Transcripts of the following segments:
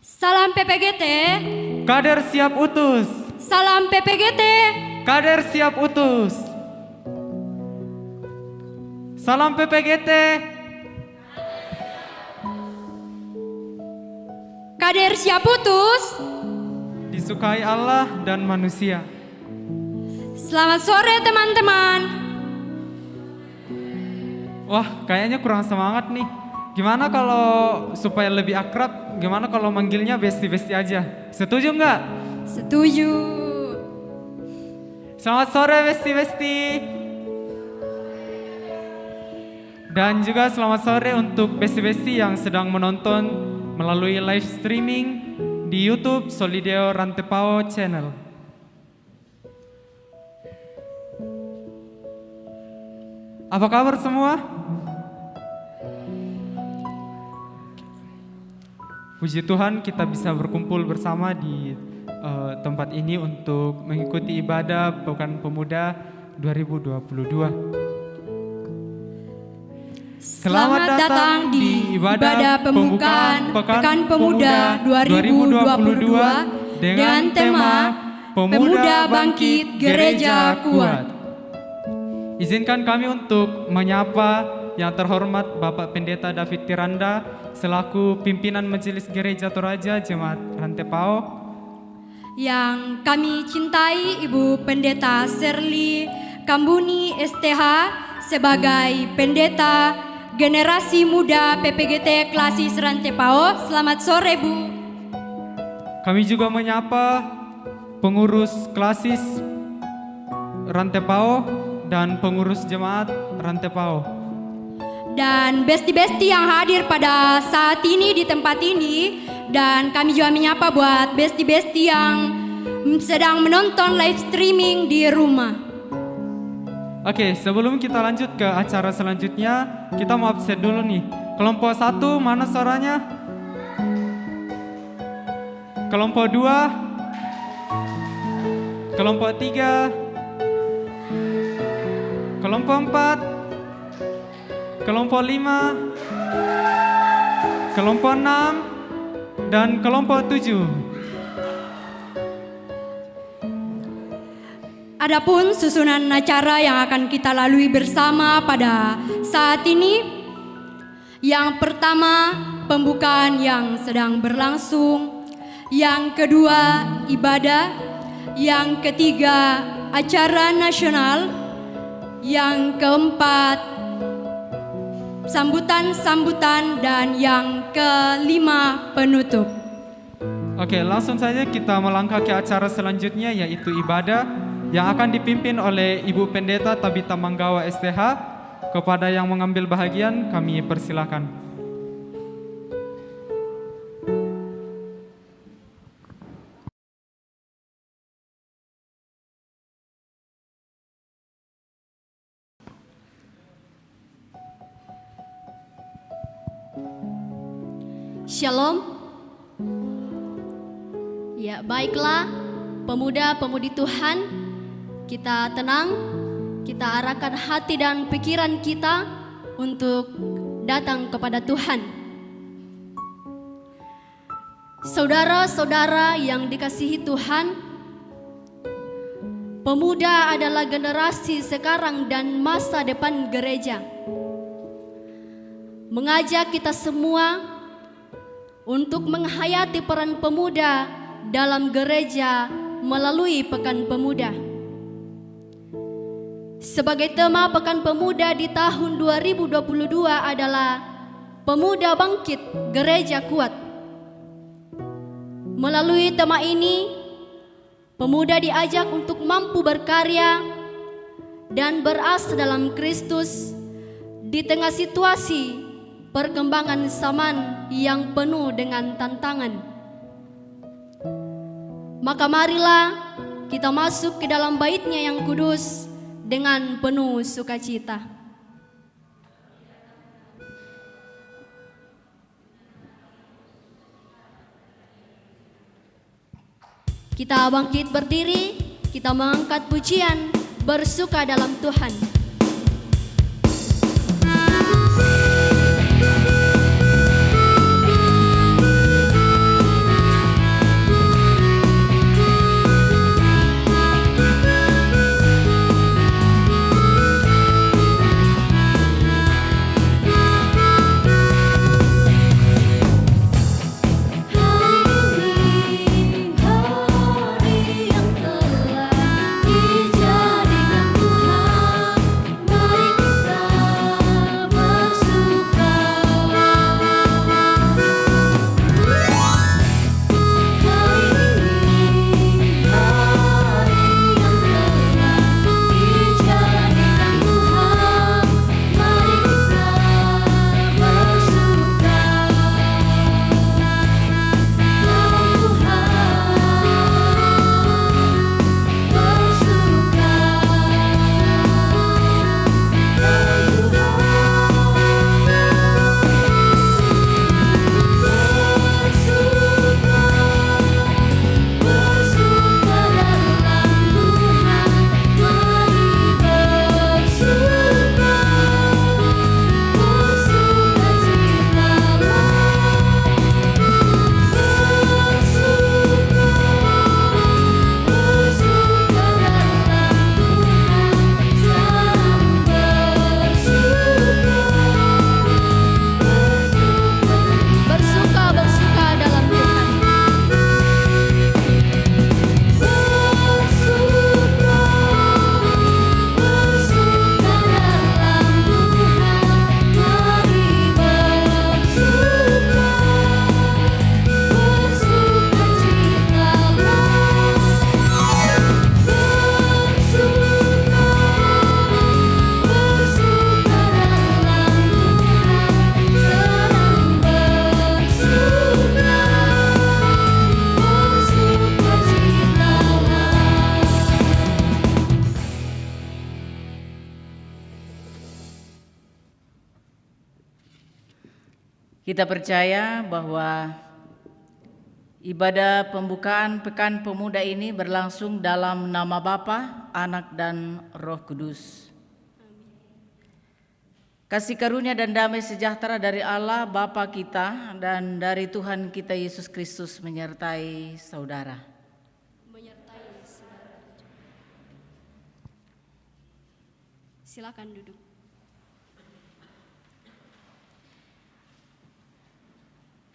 Salam PPGT. Kader siap utus. Salam PPGT. Kader siap utus. Salam PPGT. Kader siap utus. Disukai Allah dan manusia. Selamat sore teman-teman. Wah, kayaknya kurang semangat nih. Gimana kalau supaya lebih akrab, gimana kalau manggilnya Besti-Besti aja? Setuju nggak? Setuju. Selamat sore Besti-Besti. Dan juga selamat sore untuk Besti-Besti yang sedang menonton melalui live streaming di YouTube Solideo Rantepao Channel. Apa kabar semua? Puji Tuhan kita bisa berkumpul bersama di tempat ini untuk mengikuti ibadah Pekan Pemuda 2022. Selamat datang di ibadah pembukaan Pekan Pemuda 2022 dengan tema Pemuda Bangkit Gereja Kuat. Izinkan kami untuk menyapa yang terhormat Bapak Pendeta David Tiranda selaku pimpinan Majelis Gereja Toraja Jemaat Rantepao. Yang kami cintai Ibu Pendeta Serly Kambuni STH sebagai Pendeta Generasi Muda PPGT Klasis Rantepao. Selamat sore Bu. Kami juga menyapa pengurus Klasis Rantepao dan pengurus Jemaat Rantepao. Dan besti-besti yang hadir pada saat ini di tempat ini. Dan kami juga menyapa buat besti-besti yang sedang menonton live streaming di rumah. Oke, sebelum kita lanjut ke acara selanjutnya, kita mau absen dulu nih. Kelompok 1 mana suaranya? Kelompok 2? Kelompok 3? Kelompok 4? Kelompok 5? Kelompok 6? Dan kelompok 7? Adapun susunan acara yang akan kita lalui bersama pada saat ini. Yang pertama, pembukaan yang sedang berlangsung. Yang kedua, ibadah. Yang ketiga, acara nasional. Yang keempat, sambutan-sambutan. Dan yang kelima, penutup. Oke, langsung saja kita melangkah ke acara selanjutnya yaitu ibadah yang akan dipimpin oleh Ibu Pendeta Tabita Manggawa STH. Kepada yang mengambil bahagian kami persilakan. Shalom. Ya, baiklah pemuda-pemudi Tuhan, kita tenang, kita arahkan hati dan pikiran kita untuk datang kepada Tuhan. Saudara-saudara yang dikasihi Tuhan, pemuda adalah generasi sekarang dan masa depan gereja. Mengajak kita semua untuk menghayati peran pemuda dalam gereja melalui Pekan Pemuda. Sebagai tema Pekan Pemuda di tahun 2022 adalah Pemuda Bangkit Gereja Kuat. Melalui tema ini, pemuda diajak untuk mampu berkarya dan berasa dalam Kristus di tengah situasi perkembangan zaman yang penuh dengan tantangan. Maka marilah kita masuk ke dalam bait-Nya yang kudus dengan penuh sukacita. Kita bangkit berdiri, kita mengangkat pujian, bersuka dalam Tuhan. Kita percaya bahwa ibadah pembukaan Pekan Pemuda ini berlangsung dalam nama Bapa, Anak, dan Roh Kudus. Kasih karunia dan damai sejahtera dari Allah Bapa kita dan dari Tuhan kita Yesus Kristus menyertai saudara. Silakan duduk.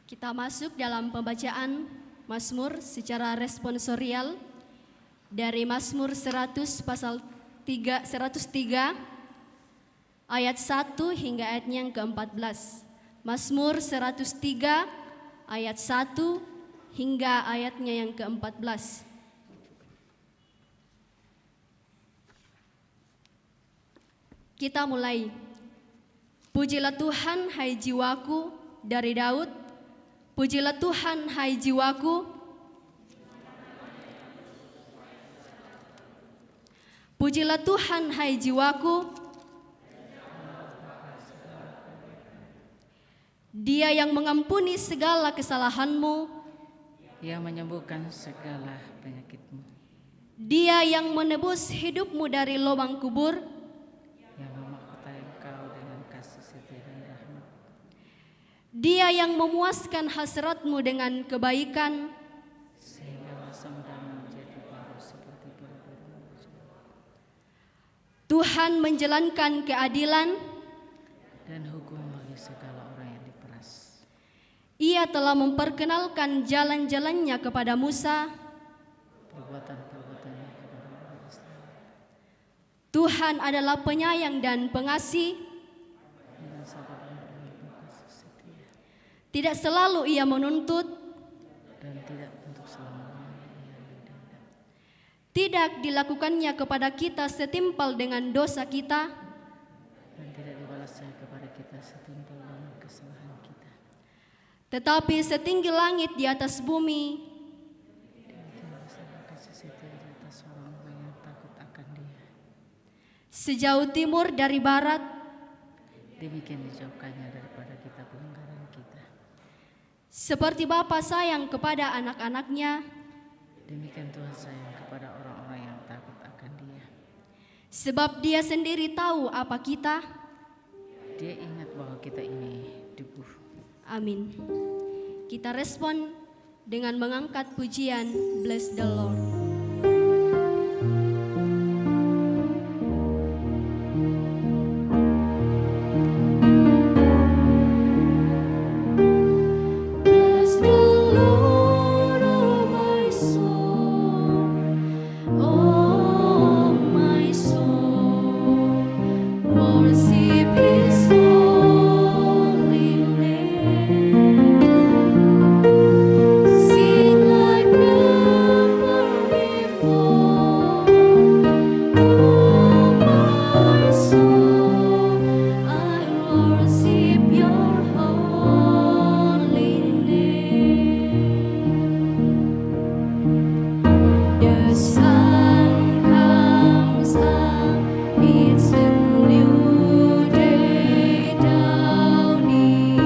Kita masuk dalam pembacaan Mazmur secara responsorial dari Mazmur 100 pasal 103 ayat 1 hingga ayatnya yang ke-14. Mazmur 103 ayat 1 hingga ayatnya yang ke-14. Kita mulai. Pujilah Tuhan hai jiwaku, dari Daud. Pujilah Tuhan hai jiwaku. Pujilah Tuhan hai jiwaku. Dia yang mengampuni segala kesalahanmu, Yang menyembuhkan segala penyakitmu, Dia yang menebus hidupmu dari lubang kubur, yang memahkotai engkau dengan kasih setia dan rahmat, Dia yang memuaskan hasratmu dengan kebaikan, sehingga masa mudamu menjadi baru seperti biru-biru. Tuhan menjalankan keadilan, Dan hukum bagi segala orang yang diperas. Ia telah memperkenalkan jalan-jalannya kepada Musa. Perbuatan-perbuatannya kepada orang Israel. Tuhan adalah penyayang dan pengasih. Dengan sabar dan penuh kasih setia. Tidak selalu ia menuntut, Dan tidak untuk selamanya ia dendam. tidak dilakukannya kepada kita setimpal dengan dosa kita, Dan tidak dibalasnya kepada kita setimpal dengan kesalahan kita. tetapi setinggi langit di atas bumi, Demikian besar kasih setia di atas orang-orang yang takut akan Dia. sejauh timur dari barat, Demikian dijauhkannya daripada kita pelanggaran kita. seperti Bapa sayang kepada anak-anaknya, Demikian Tuhan sayang kepada orang-orang yang takut akan Dia. sebab Dia sendiri tahu apa kita. Dia ingat bahwa kita ini debu. Amin. Kita respon dengan mengangkat pujian Bless the Lord. Bless the Lord, oh my soul, oh my soul, worship His holy name. Sing like never before, oh my soul, I worship Your holy name. The sun comes up, it's a new day dawning.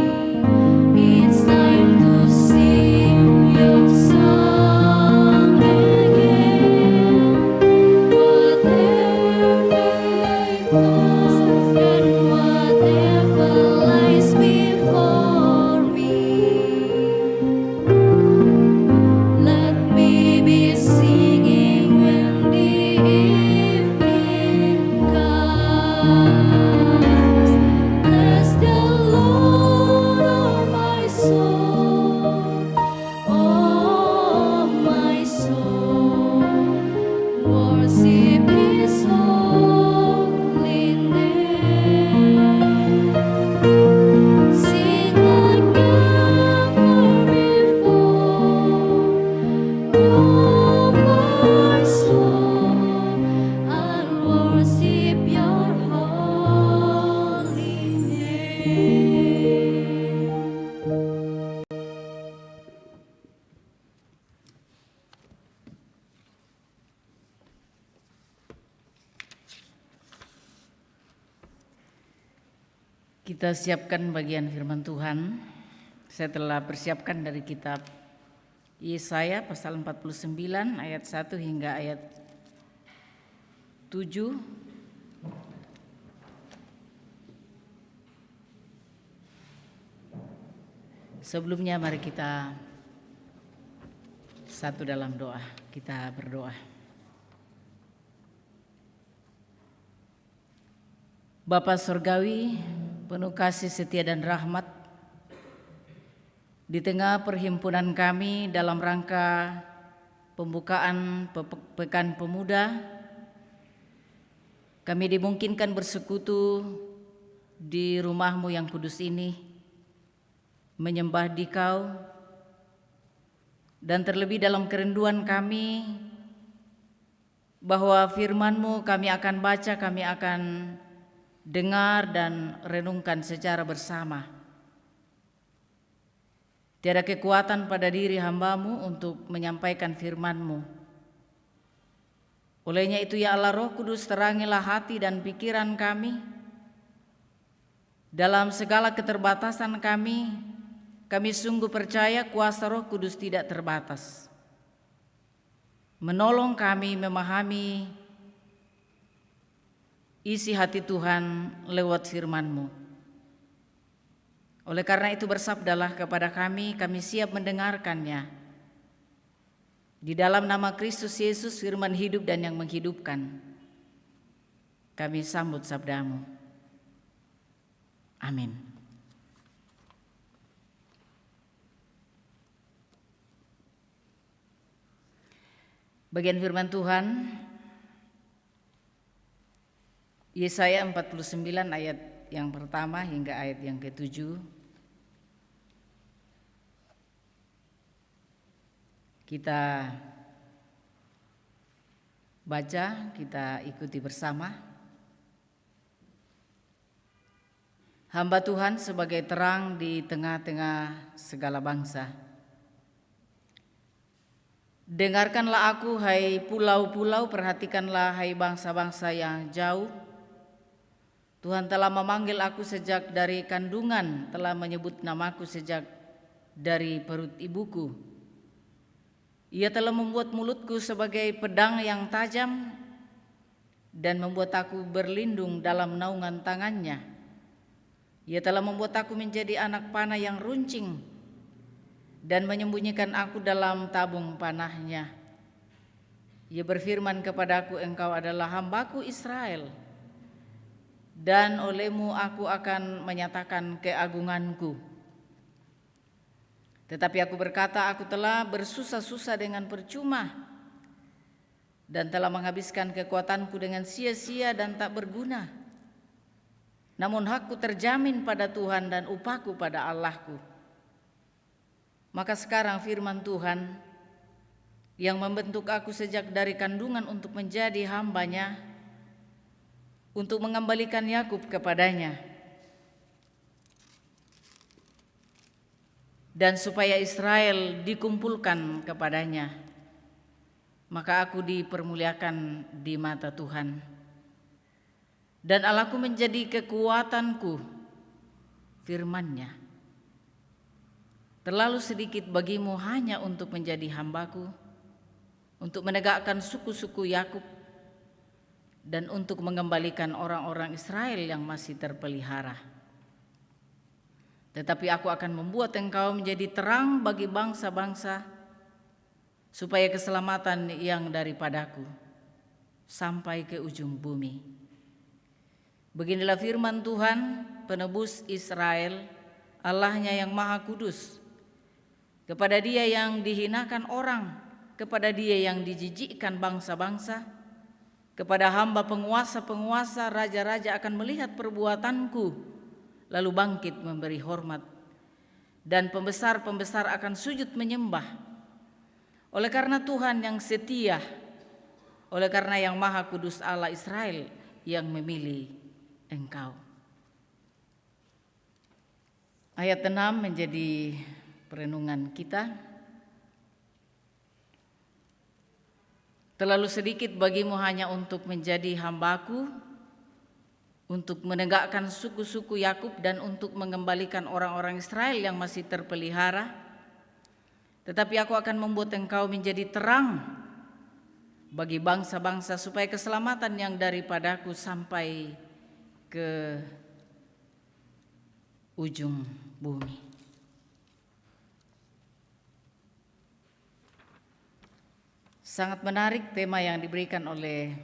It's time to sing Your song again. Whatever may comes and whatever lies before me, let me be singing when the evening comes. Bless the Lord, oh my soul, oh my soul, worship His holy name. Sing like never before, oh my soul, I'll worship Your holy name. Kita siapkan bagian firman Tuhan Saya telah persiapkan dari kitab Yesaya pasal 49 ayat 1 hingga ayat 7. Sebelumnya mari kita satu dalam doa. Kita berdoa. Bapa Surgawi, penuh kasih setia dan rahmat, di tengah perhimpunan kami dalam rangka pembukaan Pekan Pemuda, kami dimungkinkan bersekutu di rumah-Mu yang kudus ini, menyembah Dikau, dan terlebih dalam kerinduan kami bahwa firman-Mu kami akan baca, kami akan dengar dan renungkan secara bersama. Tiada kekuatan pada diri hamba-Mu untuk menyampaikan firman-Mu. Olehnya itu ya Allah Roh Kudus, terangilah hati dan pikiran kami. Dalam segala keterbatasan kami sungguh percaya kuasa Roh Kudus tidak terbatas. Menolong kami memahami isi hati Tuhan lewat firman-Mu. Oleh karena itu bersabdalah kepada kami siap mendengarkannya. Di dalam nama Kristus Yesus, firman hidup dan yang menghidupkan, kami sambut sabda-Mu. Amin. Bagian firman Tuhan, Yesaya 49 ayat yang pertama hingga ayat yang ke-7. Kita baca, kita ikuti bersama. Hamba Tuhan sebagai terang di tengah-tengah segala bangsa. Dengarkanlah aku, hai pulau-pulau, perhatikanlah, hai bangsa-bangsa yang jauh. Tuhan telah memanggil aku sejak dari kandungan, telah menyebut namaku sejak dari perut ibuku. Ia telah membuat mulutku sebagai pedang yang tajam dan membuat aku berlindung dalam naungan tangannya. Ia telah membuat aku menjadi anak panah yang runcing dan menyembunyikan aku dalam tabung panahnya. Ia berfirman kepadaku, engkau adalah hambaku Israel, dan olehmu aku akan menyatakan keagunganku. Tetapi aku berkata, aku telah bersusah-susah dengan percuma dan telah menghabiskan kekuatanku dengan sia-sia dan tak berguna. Namun hakku terjamin pada Tuhan dan upahku pada Allahku. Maka sekarang firman Tuhan yang membentuk aku sejak dari kandungan untuk menjadi hamba-Nya, untuk mengembalikan Yakub kepadanya, dan supaya Israel dikumpulkan kepadanya, maka aku dipermuliakan di mata Tuhan, dan Allahku menjadi kekuatanku. Firman-Nya, terlalu sedikit bagimu hanya untuk menjadi hambaku, untuk menegakkan suku-suku Yakub, dan untuk mengembalikan orang-orang Israel yang masih terpelihara. Tetapi aku akan membuat engkau menjadi terang bagi bangsa-bangsa, supaya keselamatan yang daripadaku sampai ke ujung bumi. Beginilah firman Tuhan, penebus Israel, Allahnya yang Maha Kudus. Kepada Dia yang dihinakan orang, kepada Dia yang dijijikkan bangsa-bangsa, kepada hamba penguasa-penguasa, raja-raja akan melihat perbuatanku, lalu bangkit memberi hormat, dan pembesar-pembesar akan sujud menyembah. Oleh karena Tuhan yang setia, oleh karena yang Maha Kudus Allah Israel yang memilih engkau. Ayat 6 menjadi perenungan kita. Terlalu sedikit bagimu hanya untuk menjadi hambaku, untuk menegakkan suku-suku Yakub dan untuk mengembalikan orang-orang Israel yang masih terpelihara. Tetapi aku akan membuat engkau menjadi terang bagi bangsa-bangsa supaya keselamatan yang daripadaku sampai ke ujung bumi. Sangat menarik tema yang diberikan oleh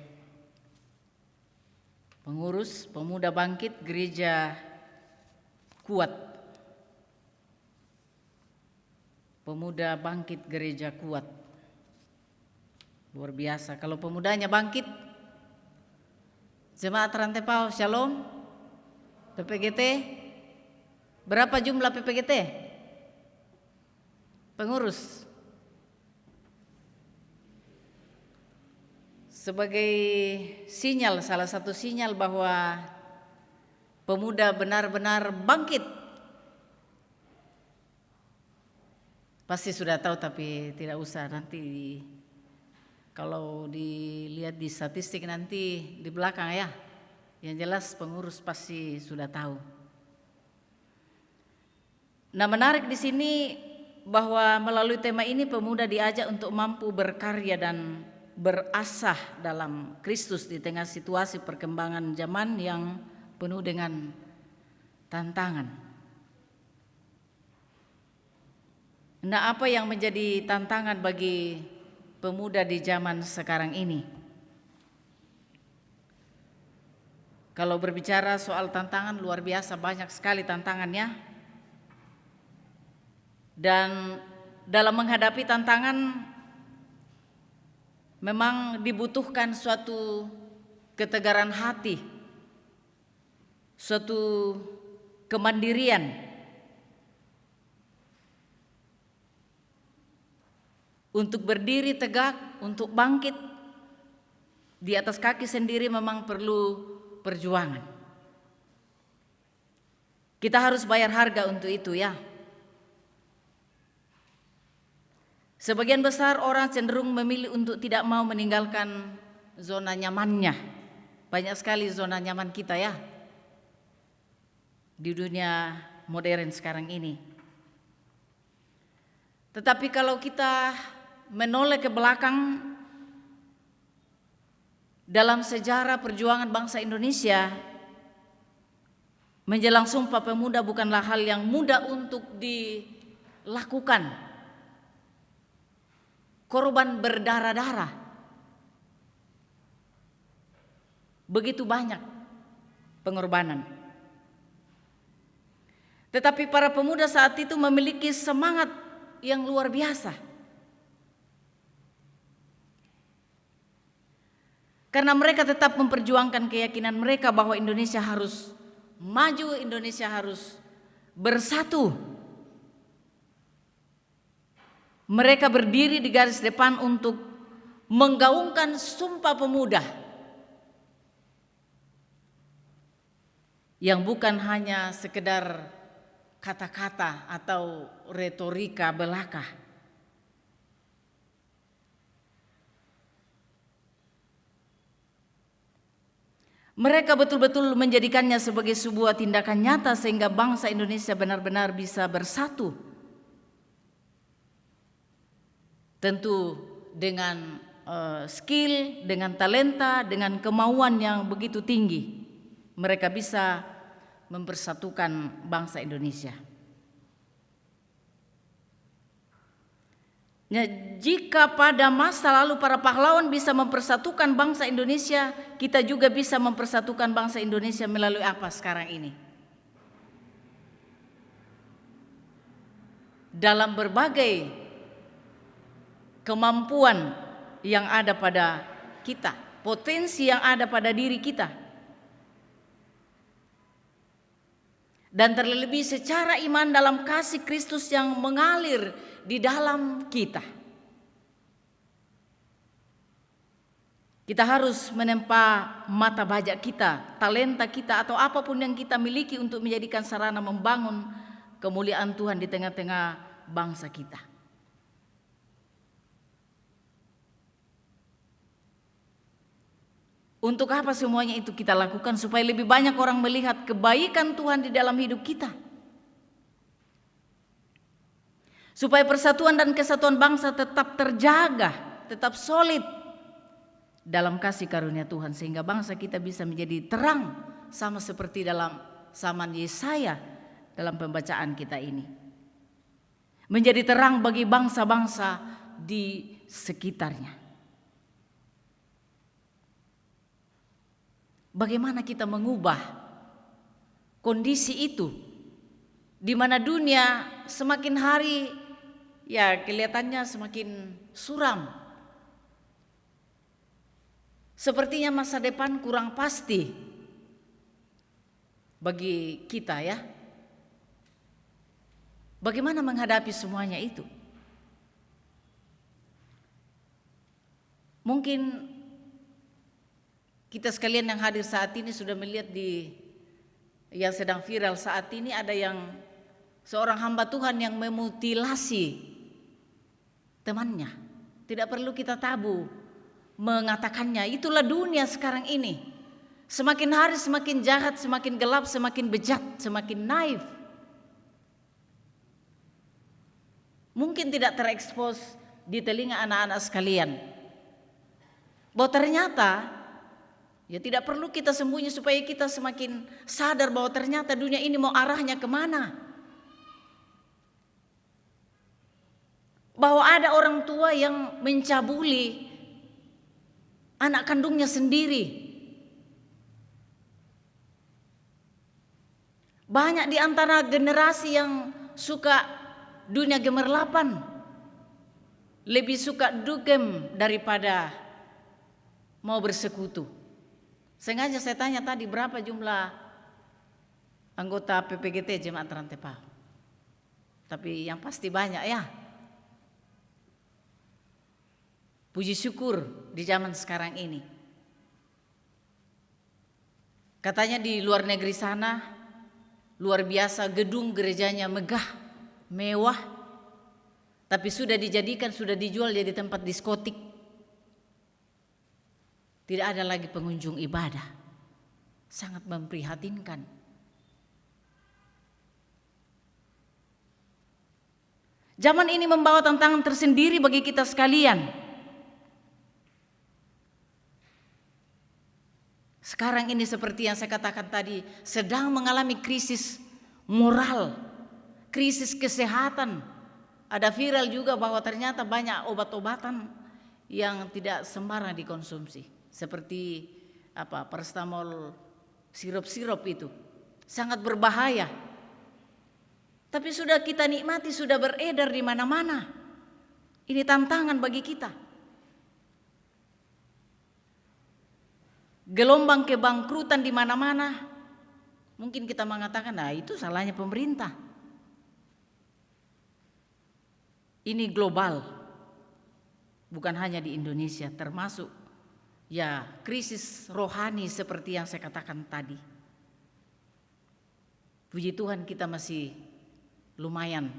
pengurus Pemuda Bangkit Gereja Kuat. Pemuda Bangkit Gereja Kuat. Luar biasa. Kalau pemudanya bangkit, Jemaat Rantepau Shalom, PPGT, berapa jumlah PPGT? Pengurus. Sebagai sinyal, salah satu sinyal bahwa pemuda benar-benar bangkit. Pasti sudah tahu tapi tidak usah nanti kalau dilihat di statistik nanti di belakang ya. Yang jelas pengurus pasti sudah tahu. Nah, menarik di sini bahwa melalui tema ini pemuda diajak untuk mampu berkarya dan berasah dalam Kristus di tengah situasi perkembangan zaman yang penuh dengan tantangan. Nah, apa yang menjadi tantangan bagi pemuda di zaman sekarang ini? Kalau berbicara soal tantangan, luar biasa banyak sekali tantangannya. Dan dalam menghadapi tantangan memang dibutuhkan suatu ketegaran hati, suatu kemandirian untuk berdiri tegak, untuk bangkit di atas kaki sendiri memang perlu perjuangan. Kita harus bayar harga untuk itu ya. Sebagian besar orang cenderung memilih untuk tidak mau meninggalkan zona nyamannya. Banyak sekali zona nyaman kita ya di dunia modern sekarang ini. Tetapi kalau kita menoleh ke belakang dalam sejarah perjuangan bangsa Indonesia, menjelang Sumpah Pemuda bukanlah hal yang mudah untuk dilakukan. Korban berdarah-darah. Begitu banyak pengorbanan. Tetapi para pemuda saat itu memiliki semangat yang luar biasa. Karena mereka tetap memperjuangkan keyakinan mereka bahwa Indonesia harus maju, Indonesia harus bersatu. Mereka berdiri di garis depan untuk menggaungkan Sumpah Pemuda yang bukan hanya sekedar kata-kata atau retorika belaka. Mereka betul-betul menjadikannya sebagai sebuah tindakan nyata sehingga bangsa Indonesia benar-benar bisa bersatu. Tentu dengan skill, dengan talenta, dengan kemauan yang begitu tinggi, mereka bisa mempersatukan bangsa Indonesia. Ya, jika pada masa lalu para pahlawan bisa mempersatukan bangsa Indonesia, kita juga bisa mempersatukan bangsa Indonesia melalui apa sekarang ini? Dalam berbagai kemampuan yang ada pada kita, potensi yang ada pada diri kita. Dan terlebih secara iman dalam kasih Kristus yang mengalir di dalam kita. Kita harus menempa mata baja kita, talenta kita atau apapun yang kita miliki untuk menjadikan sarana membangun kemuliaan Tuhan di tengah-tengah bangsa kita. Untuk apa semuanya itu kita lakukan? Supaya lebih banyak orang melihat kebaikan Tuhan di dalam hidup kita. Supaya persatuan dan kesatuan bangsa tetap terjaga, tetap solid dalam kasih karunia Tuhan. Sehingga bangsa kita bisa menjadi terang, sama seperti dalam zaman Yesaya dalam pembacaan kita ini. Menjadi terang bagi bangsa-bangsa di sekitarnya. Bagaimana kita mengubah kondisi itu, di mana dunia semakin hari ya kelihatannya semakin suram. Sepertinya masa depan kurang pasti bagi kita ya. Bagaimana menghadapi semuanya itu? Mungkin kita sekalian yang hadir saat ini sudah melihat yang sedang viral saat ini, ada yang seorang hamba Tuhan yang memutilasi temannya. Tidak perlu kita tabu mengatakannya. Itulah dunia sekarang ini. Semakin hari semakin jahat, semakin gelap, semakin bejat, semakin naif. Mungkin tidak terekspos di telinga anak-anak sekalian, bahwa ternyata ya tidak perlu kita sembunyi supaya kita semakin sadar bahwa ternyata dunia ini mau arahnya kemana. Bahwa ada orang tua yang mencabuli anak kandungnya sendiri. Banyak di antara generasi yang suka dunia gemerlapan, lebih suka dugem daripada mau bersekutu. Sengaja saya tanya tadi berapa jumlah anggota PPGT Jemaat Rantepal. Tapi yang pasti banyak ya. Puji syukur di zaman sekarang ini. Katanya di luar negeri sana luar biasa, gedung gerejanya megah, mewah, tapi sudah dijadikan, sudah dijual jadi tempat diskotik. Tidak ada lagi pengunjung ibadah. Sangat memprihatinkan. Zaman ini membawa tantangan tersendiri bagi kita sekalian. Sekarang ini seperti yang saya katakan tadi, sedang mengalami krisis moral, krisis kesehatan. Ada viral juga bahwa ternyata banyak obat-obatan yang tidak sembarang dikonsumsi. Seperti paracetamol, sirup-sirup itu. Sangat berbahaya. Tapi sudah kita nikmati, sudah beredar di mana-mana. Ini tantangan bagi kita. Gelombang kebangkrutan di mana-mana. Mungkin kita mengatakan, nah itu salahnya pemerintah. Ini global. Bukan hanya di Indonesia, termasuk ya krisis rohani seperti yang saya katakan tadi. Puji Tuhan kita masih lumayan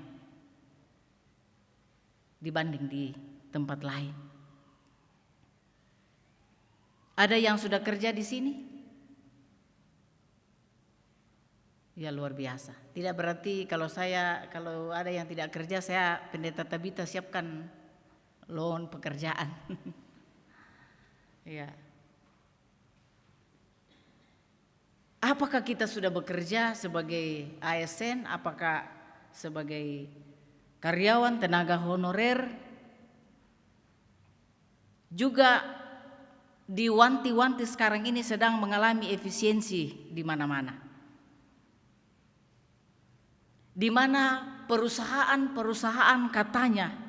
dibanding di tempat lain. Ada yang sudah kerja di sini? Ya luar biasa. Tidak berarti kalau ada yang tidak kerja, saya Pendeta Tabita siapkan loan pekerjaan. Ya. Apakah kita sudah bekerja sebagai ASN? Apakah sebagai karyawan tenaga honorer? Juga diwanti-wanti sekarang ini sedang mengalami efisiensi di mana-mana. Di mana perusahaan-perusahaan katanya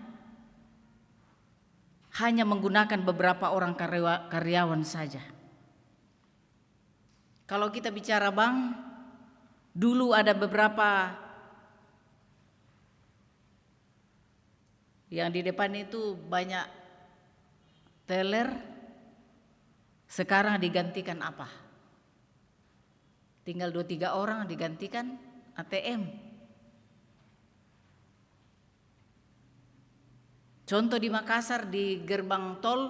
hanya menggunakan beberapa orang karyawan saja. Kalau kita bicara bank, dulu ada beberapa yang di depan itu banyak teller. Sekarang digantikan apa? Tinggal 2-3 orang digantikan ATM. Contoh di Makassar di gerbang tol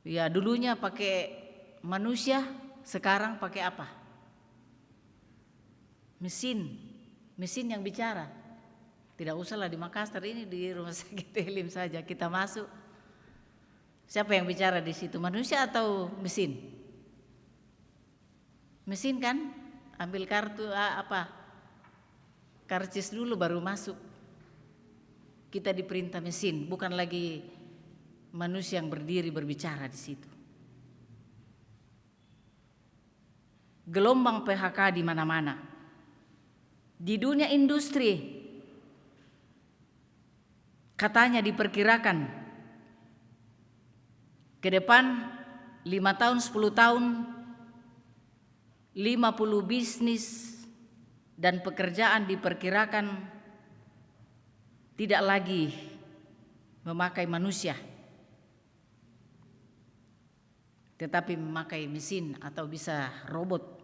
Ya dulunya pakai manusia, sekarang pakai apa? Mesin yang bicara. Tidak usahlah di Makassar, ini di Rumah Sakit Elim saja kita masuk. Siapa yang bicara di situ? Manusia atau mesin? Mesin kan? Ambil kartu karcis dulu baru masuk. Kita diperintah mesin, bukan lagi manusia yang berdiri berbicara di situ. Gelombang PHK di mana-mana. Di dunia industri katanya diperkirakan ke depan 5 tahun, 10 tahun 50 bisnis dan pekerjaan diperkirakan tidak lagi memakai manusia, tetapi memakai mesin atau bisa robot.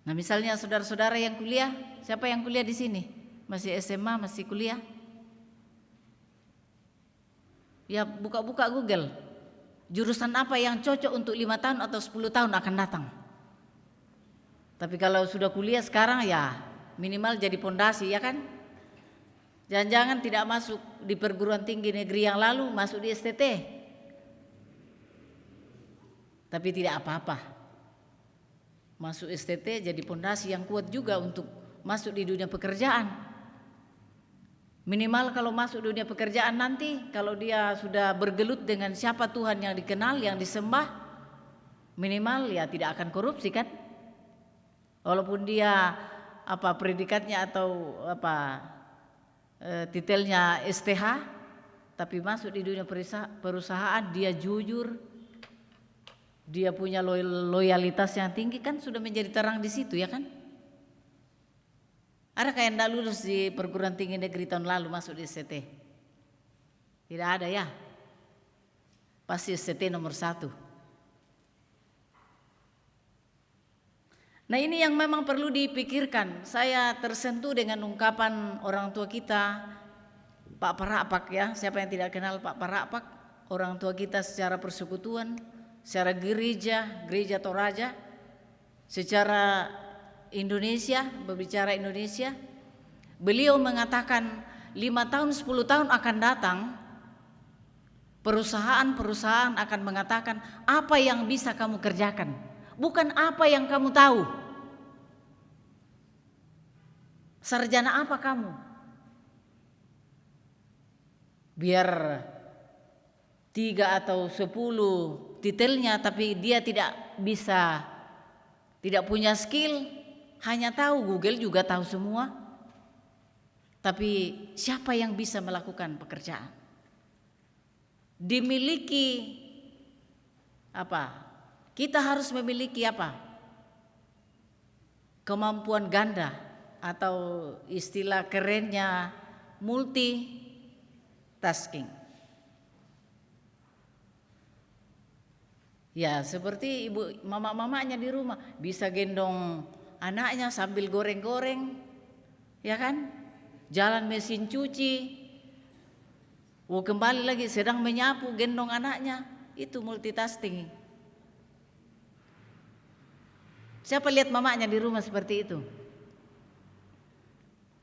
Nah, misalnya saudara-saudara yang kuliah, siapa yang kuliah di sini? Masih SMA, masih kuliah? Ya buka-buka Google. Jurusan apa yang cocok untuk 5 tahun atau 10 tahun akan datang. Tapi kalau sudah kuliah sekarang ya minimal jadi pondasi, ya kan? Jangan-jangan tidak masuk di perguruan tinggi negeri yang lalu, masuk di STT. Tapi tidak apa-apa. Masuk STT jadi pondasi yang kuat juga untuk masuk di dunia pekerjaan. Minimal kalau masuk dunia pekerjaan nanti, kalau dia sudah bergelut dengan siapa Tuhan yang dikenal, yang disembah, minimal ya tidak akan korupsi kan? Walaupun dia predikatnya atau titelnya STH, tapi masuk di dunia perusahaan dia jujur, dia punya loyalitas yang tinggi, kan sudah menjadi terang di situ, ya kan? Ada kayak yang lulus di perguruan tinggi negeri tahun lalu masuk di STT? Tidak ada ya? Pasti STT nomor 1. Nah, ini yang memang perlu dipikirkan. Saya tersentuh dengan ungkapan orang tua kita, Pak Parapak ya. Siapa yang tidak kenal Pak Parapak? Orang tua kita secara persekutuan, secara gereja Toraja, secara Indonesia, berbicara Indonesia. Beliau mengatakan 5 tahun, 10 tahun akan datang, perusahaan-perusahaan akan mengatakan apa yang bisa kamu kerjakan, bukan apa yang kamu tahu. Sarjana apa kamu? Biar 3 atau 10 titelnya, tapi dia tidak bisa, tidak punya skill, hanya tahu Google juga tahu semua. Tapi siapa yang bisa melakukan pekerjaan? Dimiliki apa? Kita harus memiliki apa? Kemampuan ganda atau istilah kerennya multitasking. Ya, seperti ibu mama-mamanya di rumah bisa gendong anaknya sambil goreng-goreng, ya kan? Jalan mesin cuci, kembali lagi sedang menyapu, gendong anaknya, itu multitasking. Siapa lihat mamanya di rumah seperti itu?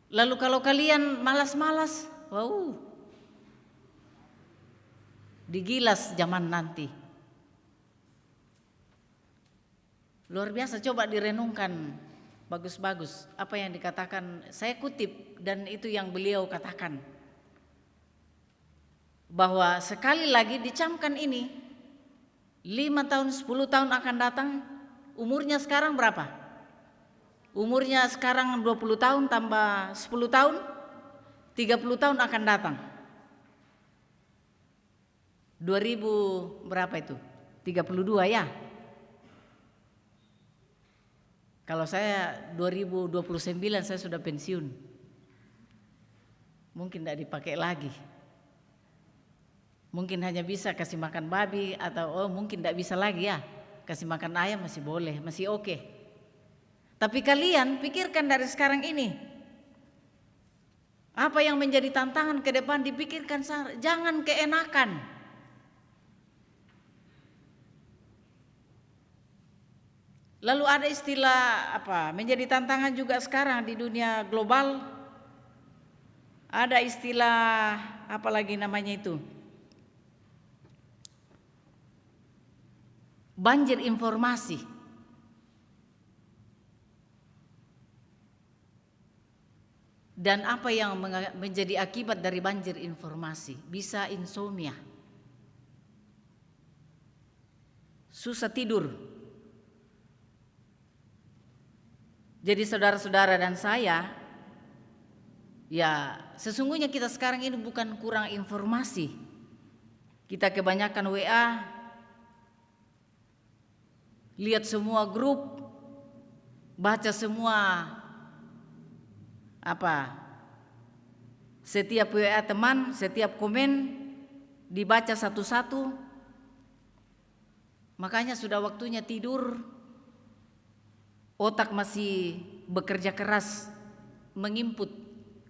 Lalu kalau kalian malas-malas, wow, digilas zaman nanti. Luar biasa, coba direnungkan bagus-bagus apa yang dikatakan. Saya kutip dan itu yang beliau katakan, bahwa sekali lagi dicamkan ini 5 tahun 10 tahun akan datang. Umurnya sekarang berapa? Umurnya sekarang 20 tahun tambah 10 tahun 30 tahun akan datang. 2000 berapa itu? 32 ya. Kalau saya 2029 saya sudah pensiun. Mungkin tidak dipakai lagi. Mungkin hanya bisa kasih makan babi atau mungkin tidak bisa lagi ya. Kasih makan ayam masih boleh, masih oke. Tapi kalian pikirkan dari sekarang ini. Apa yang menjadi tantangan ke depan dipikirkan, jangan keenakan. Lalu ada istilah apa? Menjadi tantangan juga sekarang di dunia global. Ada istilah apa lagi namanya itu? Banjir informasi. Dan apa yang menjadi akibat dari banjir informasi? Bisa insomnia, susah tidur. Jadi saudara-saudara dan saya, ya sesungguhnya kita sekarang ini bukan kurang informasi. Kita kebanyakan WA, lihat semua grup, baca semua setiap WA teman, setiap komen dibaca satu-satu. Makanya sudah waktunya tidur. Otak masih bekerja keras menginput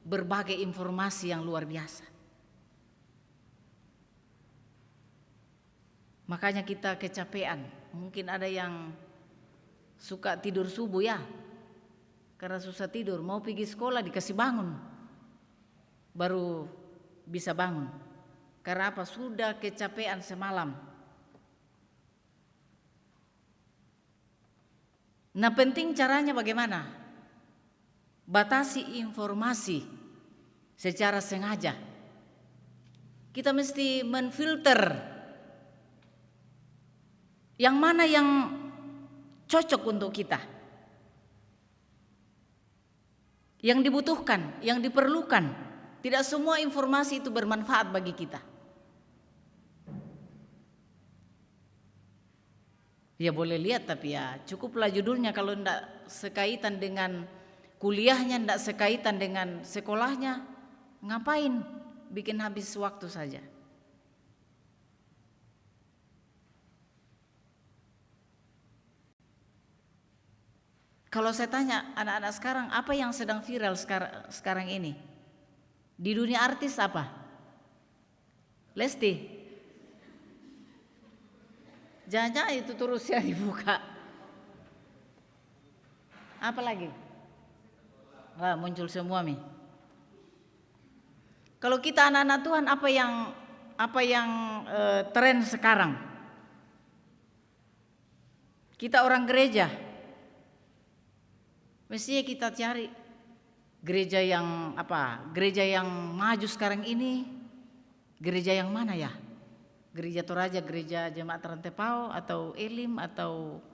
berbagai informasi yang luar biasa. Makanya kita kecapean. Mungkin ada yang suka tidur subuh ya, karena susah tidur, mau pergi sekolah dikasih bangun, baru bisa bangun. Karena apa? Sudah kecapean semalam. Nah, penting caranya bagaimana? Batasi informasi secara sengaja. Kita mesti menfilter yang mana yang cocok untuk kita, yang dibutuhkan, yang diperlukan. Tidak semua informasi itu bermanfaat bagi kita. Ya boleh lihat, tapi ya cukuplah judulnya. Kalau tidak sekaitan dengan kuliahnya, tidak sekaitan dengan sekolahnya, ngapain bikin habis waktu saja. Kalau saya tanya anak-anak sekarang, apa yang sedang viral sekarang ini? Di dunia artis apa? Lesti. Jangan-jangan itu terus ya dibuka. Apa lagi? Wah, muncul semua nih. Kalau kita anak-anak Tuhan, apa yang tren sekarang? Kita orang gereja, mestinya kita cari gereja yang Gereja yang maju sekarang ini, gereja yang mana ya? Gereja Toraja, gereja Jemaat Rantepao atau Elim atau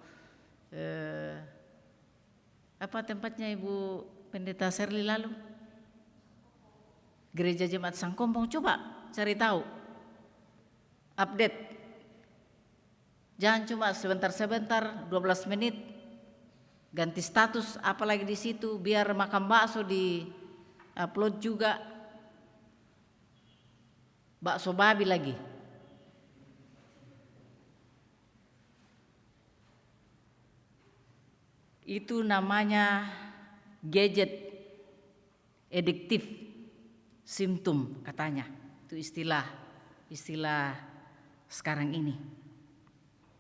apa tempatnya Ibu Pendeta Serli lalu? Gereja Jemaat Sangkompong. Coba cari tahu, update. Jangan cuma sebentar-sebentar 12 menit ganti status, apalagi di situ biar makan bakso di upload juga, bakso babi lagi. Itu namanya gadget addictive symptom katanya. Itu istilah sekarang ini.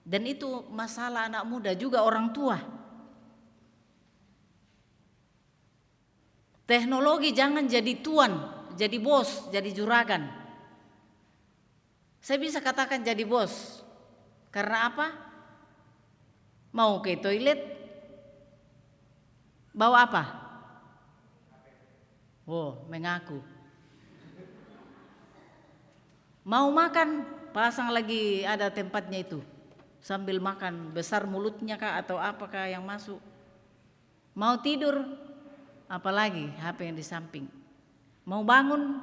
Dan itu masalah anak muda juga orang tua. Teknologi jangan jadi tuan, jadi bos, jadi juragan. Saya bisa katakan jadi bos. Karena apa? Mau ke toilet, bawa apa? Oh, mengaku. Mau makan, pasang lagi ada tempatnya itu. Sambil makan, besar mulutnya kah atau apakah yang masuk. Mau tidur, apalagi HP yang di samping. Mau bangun,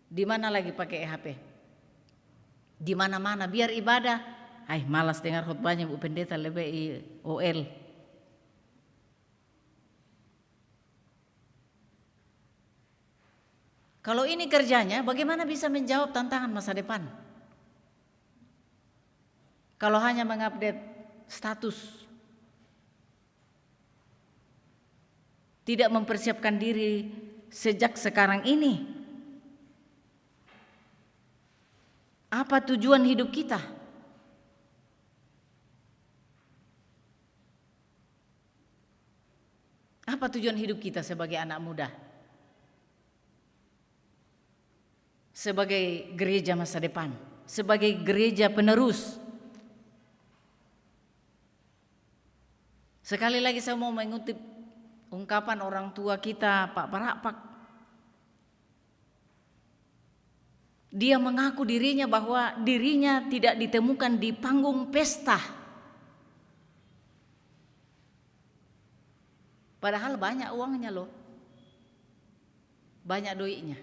di mana lagi pakai HP? Di mana-mana biar ibadah. Malas dengar khutbahnya Bu Pendeta, lebih OL. Kalau ini kerjanya, bagaimana bisa menjawab tantangan masa depan? Kalau hanya mengupdate status, tidak mempersiapkan diri sejak sekarang ini. Apa tujuan hidup kita? Apa tujuan hidup kita sebagai anak muda? Sebagai gereja masa depan, sebagai gereja penerus. Sekali lagi saya mau mengutip ungkapan orang tua kita, Pak Parapak. Dia mengaku dirinya bahwa dirinya tidak ditemukan di panggung pesta. Padahal banyak uangnya loh. Banyak duitnya.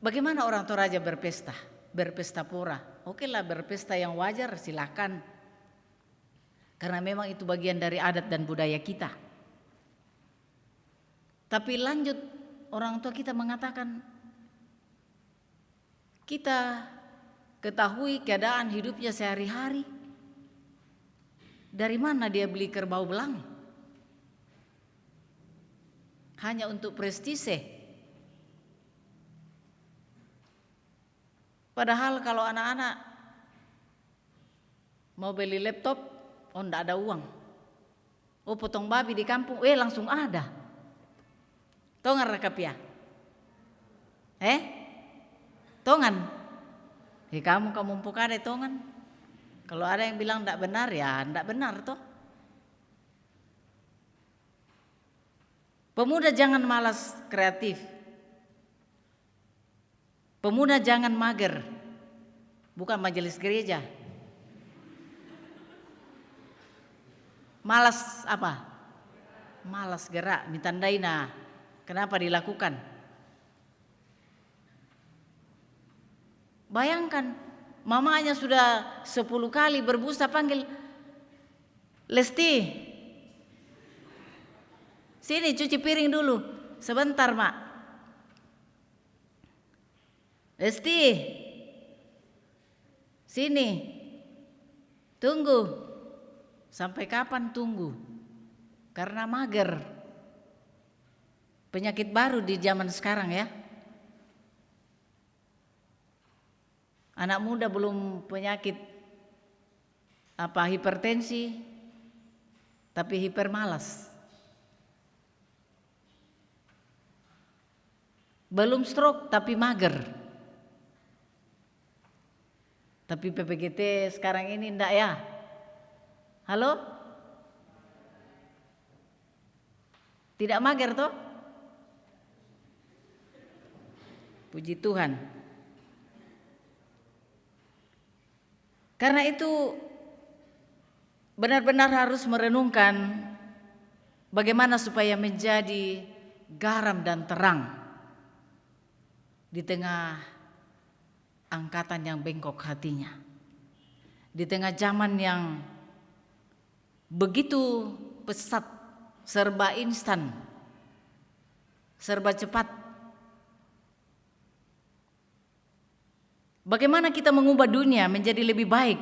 Bagaimana orang Toraja berpesta? Berpesta pora. Oke lah, berpesta yang wajar silakan. Karena memang itu bagian dari adat dan budaya kita. Tapi lanjut, orang tua kita mengatakan, kita ketahui keadaan hidupnya sehari-hari. Dari mana dia beli kerbau belang? Hanya untuk prestise. Padahal kalau anak-anak mau beli laptop, oh enggak ada uang. Oh potong babi di kampung, langsung ada. Tongan rekap ya? Tongan? Kamu mumpuk ada tongan. Kalau ada yang bilang enggak benar, ya enggak benar toh. Pemuda jangan malas kreatif. Pemuda jangan mager. Bukan majelis gereja. Malas apa? Malas gerak, mitandai nah. Kenapa dilakukan? Bayangkan, mamanya sudah 10 kali berbusa panggil, Lesti, sini cuci piring dulu, sebentar mak. Lesti, sini, tunggu. Sampai kapan tunggu? Karena mager. Penyakit baru di zaman sekarang ya. Anak muda belum penyakit hipertensi, tapi hipermalas. Belum stroke tapi mager. Tapi PPGT sekarang ini enggak ya? Halo? Tidak mager toh? Puji Tuhan. Karena itu benar-benar harus merenungkan bagaimana supaya menjadi garam dan terang di tengah angkatan yang bengkok hatinya. Di tengah zaman yang begitu pesat, serba instan, serba cepat. Bagaimana kita mengubah dunia menjadi lebih baik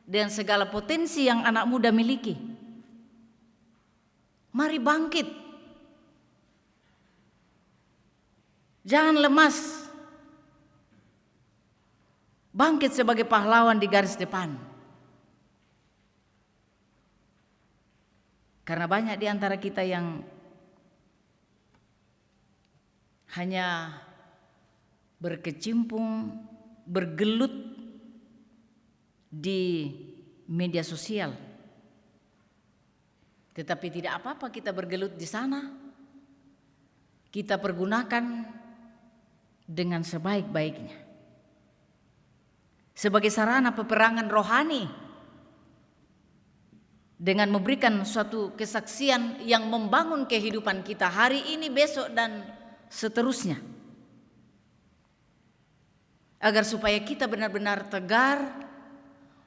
dengan segala potensi yang anak muda miliki? Mari bangkit. Jangan lemas. Bangkit sebagai pahlawan di garis depan. Karena banyak di antara kita yang hanya berkecimpung, bergelut di media sosial. Tetapi tidak apa-apa kita bergelut di sana. Kita pergunakan dengan sebaik-baiknya. Sebagai sarana peperangan rohani. Dengan memberikan suatu kesaksian yang membangun kehidupan kita hari ini, besok, dan seterusnya. Agar supaya kita benar-benar tegar,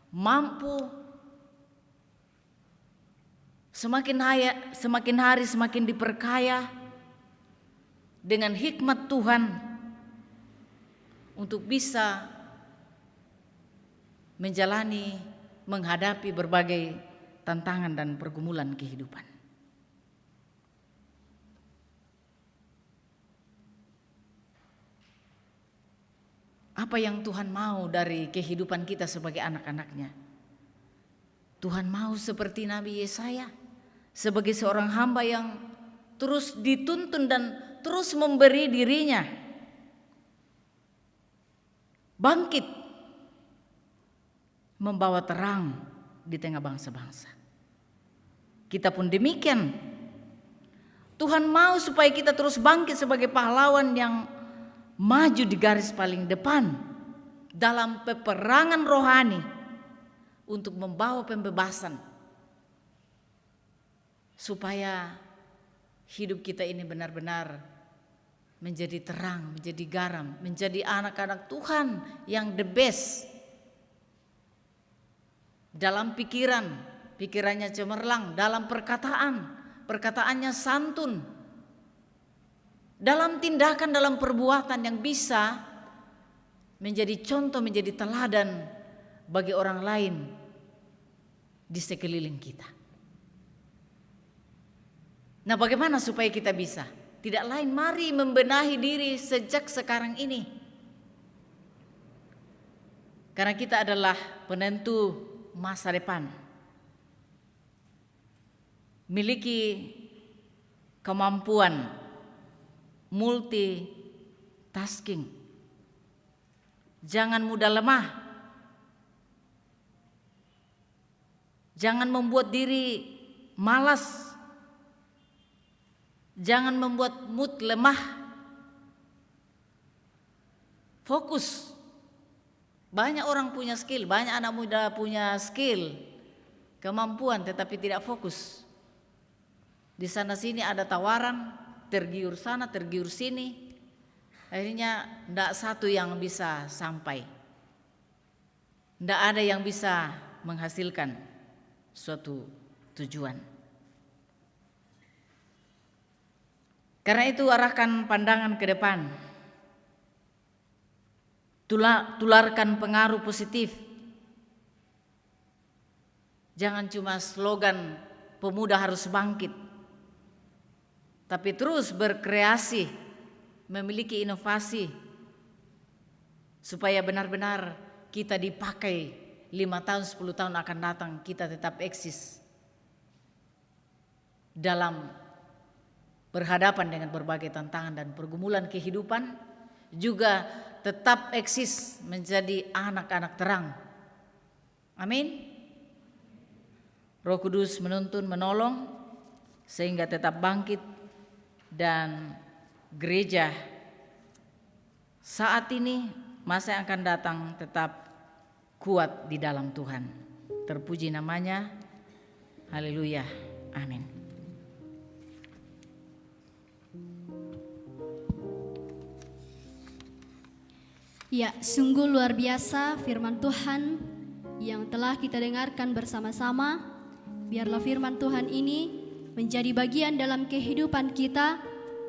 mampu, semakin hari semakin diperkaya dengan hikmat Tuhan untuk bisa menjalani, menghadapi berbagai tantangan dan pergumulan kehidupan. Apa yang Tuhan mau dari kehidupan kita sebagai anak-anaknya? Tuhan mau seperti Nabi Yesaya, sebagai seorang hamba yang terus dituntun dan terus memberi dirinya, bangkit, membawa terang di tengah bangsa-bangsa. Kita pun demikian. Tuhan mau supaya kita terus bangkit sebagai pahlawan yang maju di garis paling depan dalam peperangan rohani untuk membawa pembebasan, supaya hidup kita ini benar-benar menjadi terang, menjadi garam, menjadi anak-anak Tuhan yang the best. Dalam pikiran, pikirannya cemerlang, dalam perkataannya santun, dalam tindakan, dalam perbuatan yang bisa menjadi contoh, menjadi teladan bagi orang lain di sekeliling kita. Nah, bagaimana supaya kita bisa? Tidak lain, mari membenahi diri sejak sekarang ini. Karena kita adalah penentu masa depan. Miliki kemampuan multitasking. Jangan mudah lemah. Jangan membuat diri malas. Jangan membuat mood lemah. Fokus. Banyak orang punya skill, banyak anak muda punya skill, kemampuan, tetapi tidak fokus. Di sana sini ada tawaran, tergiur sana, tergiur sini. Akhirnya tidak satu yang bisa sampai. Tidak ada yang bisa menghasilkan suatu tujuan. Karena itu arahkan pandangan ke depan. Tularkan pengaruh positif. Jangan cuma slogan pemuda harus bangkit, tapi terus berkreasi, memiliki inovasi, supaya benar-benar kita dipakai 5 tahun, 10 tahun akan datang, kita tetap eksis dalam berhadapan dengan berbagai tantangan dan pergumulan kehidupan, juga tetap eksis menjadi anak-anak terang. Amin. Roh Kudus menuntun, menolong sehingga tetap bangkit, dan gereja saat ini, masa yang akan datang tetap kuat di dalam Tuhan. Terpuji namanya. Haleluya. Amin. Ya, sungguh luar biasa firman Tuhan yang telah kita dengarkan bersama-sama. Biarlah firman Tuhan ini menjadi bagian dalam kehidupan kita,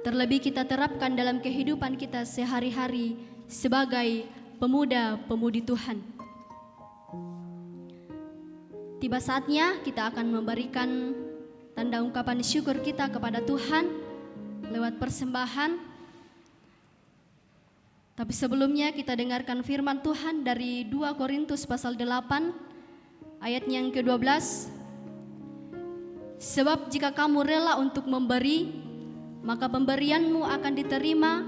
terlebih kita terapkan dalam kehidupan kita sehari-hari sebagai pemuda-pemudi Tuhan. Tiba saatnya kita akan memberikan tanda ungkapan syukur kita kepada Tuhan lewat persembahan. Tapi sebelumnya kita dengarkan firman Tuhan dari 2 Korintus pasal 8 ayat yang ke-12. Sebab jika kamu rela untuk memberi, maka pemberianmu akan diterima.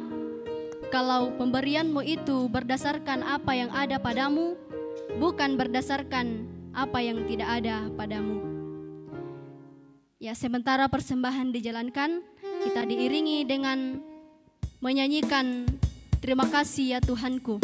Kalau pemberianmu itu berdasarkan apa yang ada padamu, bukan berdasarkan apa yang tidak ada padamu. Ya, sementara persembahan dijalankan, kita diiringi dengan menyanyikan terima kasih ya Tuhanku.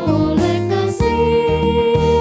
Oleh kasih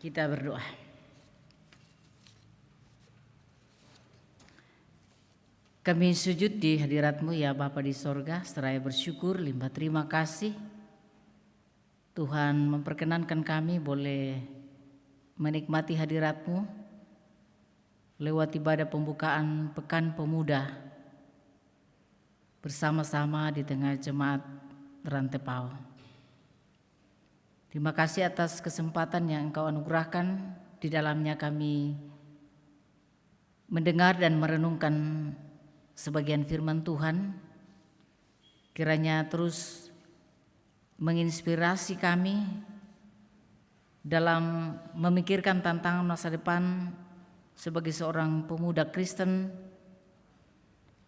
Kita berdoa. Kami sujud di hadirat-Mu ya Bapa di sorga, seraya bersyukur limpah terima kasih Tuhan memperkenankan kami boleh menikmati hadirat-Mu lewat ibadah pembukaan Pekan Pemuda bersama-sama di tengah jemaat Rantepao. Terima kasih atas kesempatan yang Engkau anugerahkan, di dalamnya kami mendengar dan merenungkan sebagian firman Tuhan. Kiranya terus menginspirasi kami dalam memikirkan tantangan masa depan sebagai seorang pemuda Kristen.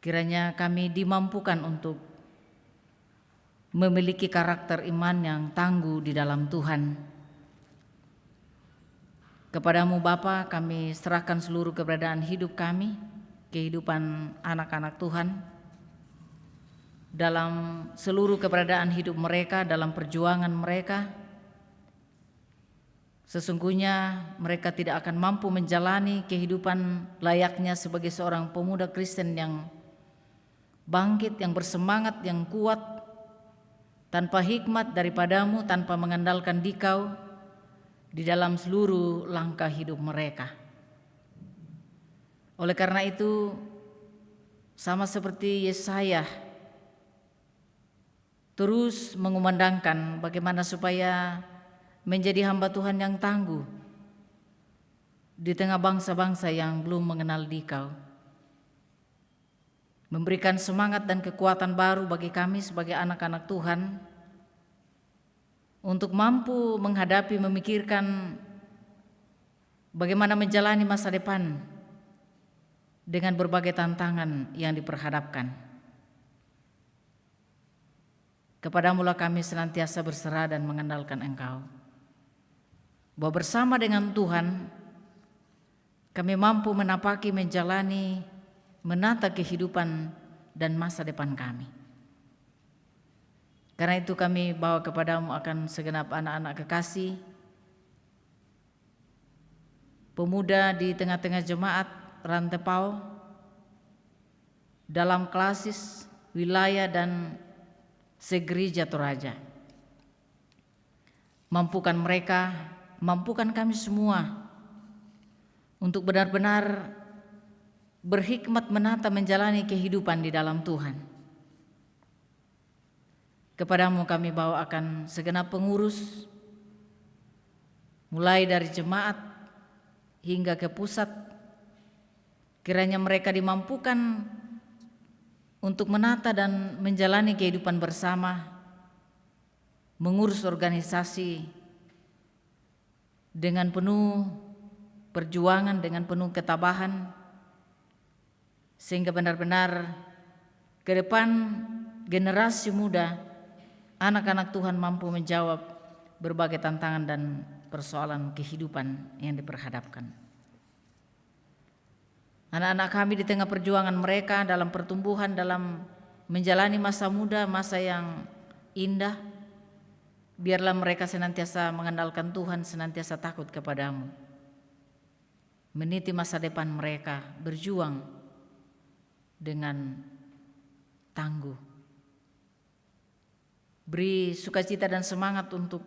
Kiranya kami dimampukan untuk memiliki karakter iman yang tangguh di dalam Tuhan. Kepadamu Bapa kami serahkan seluruh keberadaan hidup kami, kehidupan anak-anak Tuhan, dalam seluruh keberadaan hidup mereka, dalam perjuangan mereka. Sesungguhnya mereka tidak akan mampu menjalani kehidupan layaknya sebagai seorang pemuda Kristen yang bangkit, yang bersemangat, yang kuat, tanpa hikmat daripadamu, tanpa mengandalkan Dikau di dalam seluruh langkah hidup mereka. Oleh karena itu, sama seperti Yesaya terus mengumandangkan bagaimana supaya menjadi hamba Tuhan yang tangguh di tengah bangsa-bangsa yang belum mengenal Dikau, memberikan semangat dan kekuatan baru bagi kami sebagai anak-anak Tuhan untuk mampu menghadapi, memikirkan bagaimana menjalani masa depan dengan berbagai tantangan yang diperhadapkan. Kepadamulah kami senantiasa berserah dan mengandalkan Engkau, bahwa bersama dengan Tuhan kami mampu menapaki, menjalani, menata kehidupan dan masa depan kami. Karena itu kami bawa kepadamu akan segenap anak-anak kekasih, pemuda di tengah-tengah jemaat Rantepao, dalam klasis, wilayah dan segereja Toraja. Mampukan mereka, mampukan kami semua untuk benar-benar berhikmat menata menjalani kehidupan di dalam Tuhan. Kepadamu kami bawa akan segenap pengurus, mulai dari jemaat hingga ke pusat. Kiranya mereka dimampukan untuk menata dan menjalani kehidupan bersama, mengurus organisasi dengan penuh perjuangan, dengan penuh ketabahan, sehingga benar-benar ke depan generasi muda, anak-anak Tuhan mampu menjawab berbagai tantangan dan persoalan kehidupan yang diperhadapkan. Anak-anak kami di tengah perjuangan mereka dalam pertumbuhan, dalam menjalani masa muda, masa yang indah, biarlah mereka senantiasa mengandalkan Tuhan, senantiasa takut kepadamu, meniti masa depan mereka, berjuang dengan tangguh. Beri sukacita dan semangat untuk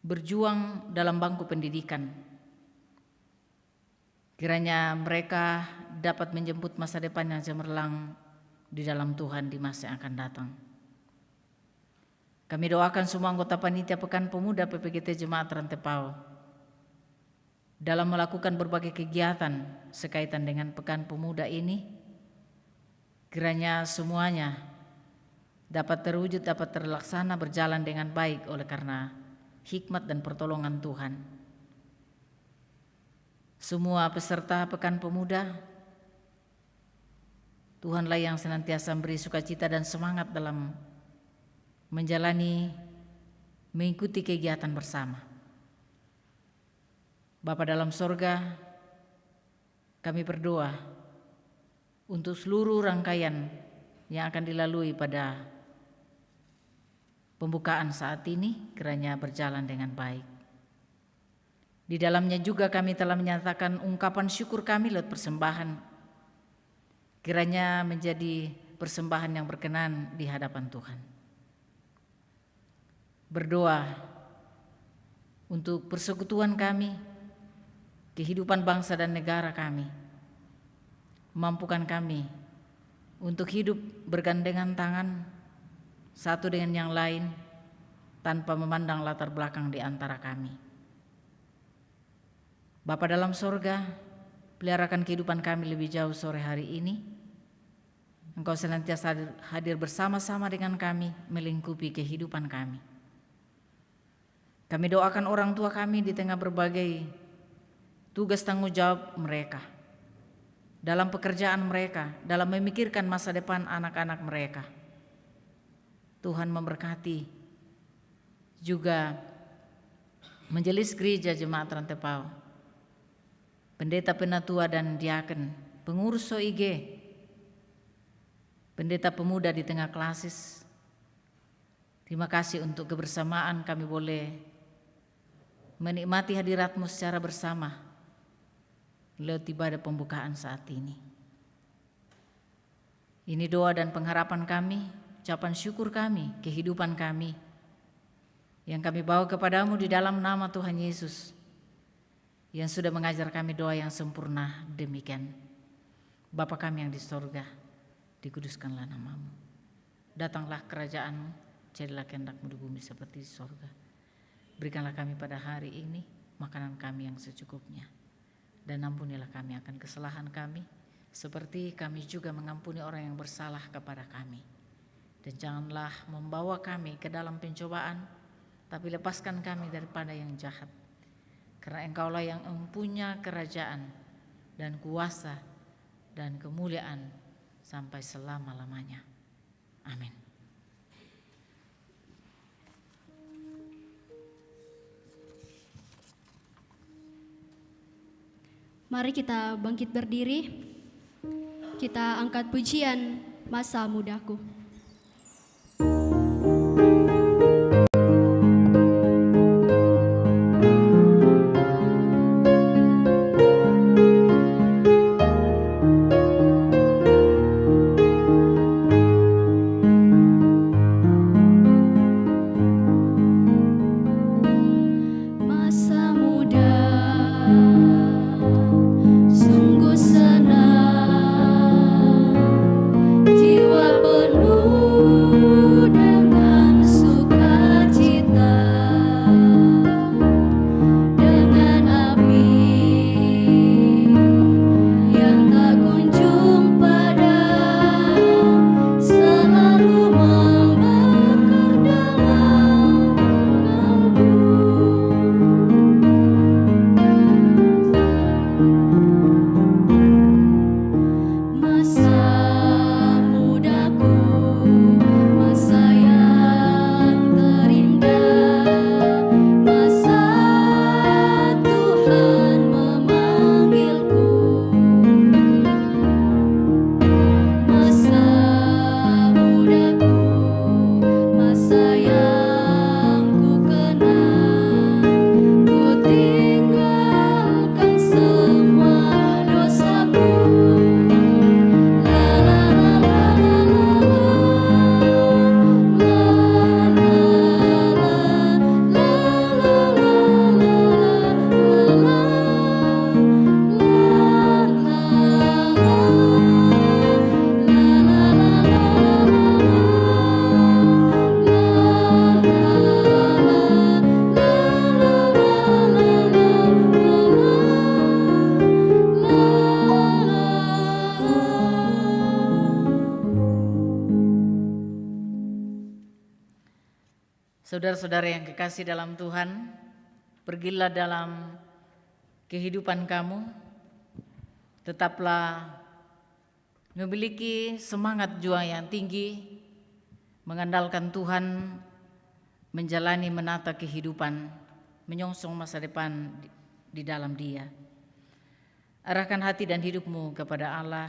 berjuang dalam bangku pendidikan. Kiranya mereka dapat menjemput masa depan yang cemerlang di dalam Tuhan di masa yang akan datang. Kami doakan semua anggota panitia Pekan Pemuda PPGT Jemaat Rantepao dalam melakukan berbagai kegiatan sekaitan dengan Pekan Pemuda ini. Kiranya semuanya dapat terwujud, dapat terlaksana, berjalan dengan baik oleh karena hikmat dan pertolongan Tuhan. Semua peserta Pekan Pemuda, Tuhanlah yang senantiasa memberi sukacita dan semangat dalam menjalani, mengikuti kegiatan bersama. Bapa dalam sorga, kami berdoa untuk seluruh rangkaian yang akan dilalui pada pembukaan saat ini kiranya berjalan dengan baik. Di dalamnya juga kami telah menyatakan ungkapan syukur kami lewat persembahan. Kiranya menjadi persembahan yang berkenan di hadapan Tuhan. Berdoa untuk persekutuan kami, kehidupan bangsa dan negara kami. Mampukan kami untuk hidup bergandengan tangan satu dengan yang lain tanpa memandang latar belakang di antara kami. Bapa dalam sorga, peliharakan kehidupan kami lebih jauh sore hari ini. Engkau senantiasa hadir bersama-sama dengan kami, melingkupi kehidupan kami. Kami doakan orang tua kami di tengah berbagai tugas tanggung jawab mereka, dalam pekerjaan mereka, dalam memikirkan masa depan anak-anak mereka. Tuhan memberkati juga Majelis Gereja Jemaat Rantepao, pendeta penatua dan diaken, pengurus OIG, pendeta pemuda di tengah klasis. Terima kasih untuk kebersamaan kami boleh menikmati hadirat-Mu secara bersama lewat ibadah pembukaan saat ini. Ini doa dan pengharapan kami, ucapan syukur kami, kehidupan kami yang kami bawa kepadamu di dalam nama Tuhan Yesus yang sudah mengajar kami doa yang sempurna demikian. Bapa kami yang di sorga, dikuduskanlah nama-Mu. Datanglah kerajaan-Mu, jadilah kehendak-Mu di bumi seperti di sorga. Berikanlah kami pada hari ini makanan kami yang secukupnya. Dan ampunilah kami akan kesalahan kami, seperti kami juga mengampuni orang yang bersalah kepada kami. Dan janganlah membawa kami ke dalam pencobaan, tapi lepaskan kami daripada yang jahat. Karena Engkaulah yang mempunyai kerajaan dan kuasa dan kemuliaan sampai selama-lamanya. Amin. Mari kita bangkit berdiri. Kita angkat pujian Masa Mudaku. Masa muda sungguh senang, jiwa penuh dengan sukacita, dengan api yang tak kunjung padam, selalu membakar dalam kalbu. Masa mudaku, masa yang terindah, masa Tuhan memanggilku. Masa mudaku, masa yang ku kenang, ku tinggalkan semua dosaku. Saudara-saudara yang kekasih dalam Tuhan, pergilah dalam kehidupan kamu, tetaplah memiliki semangat juang yang tinggi, mengandalkan Tuhan, menjalani menata kehidupan, menyongsong masa depan di dalam Dia. Arahkan hati dan hidupmu kepada Allah,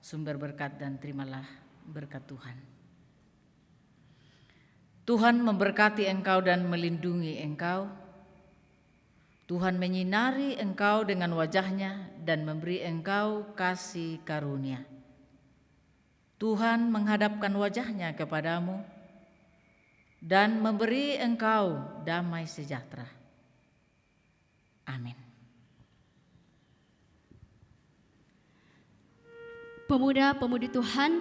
sumber berkat, dan terimalah berkat Tuhan. Tuhan memberkati engkau dan melindungi engkau. Tuhan menyinari engkau dengan wajah-Nya dan memberi engkau kasih karunia. Tuhan menghadapkan wajah-Nya kepadamu dan memberi engkau damai sejahtera. Amin. Pemuda-pemudi Tuhan,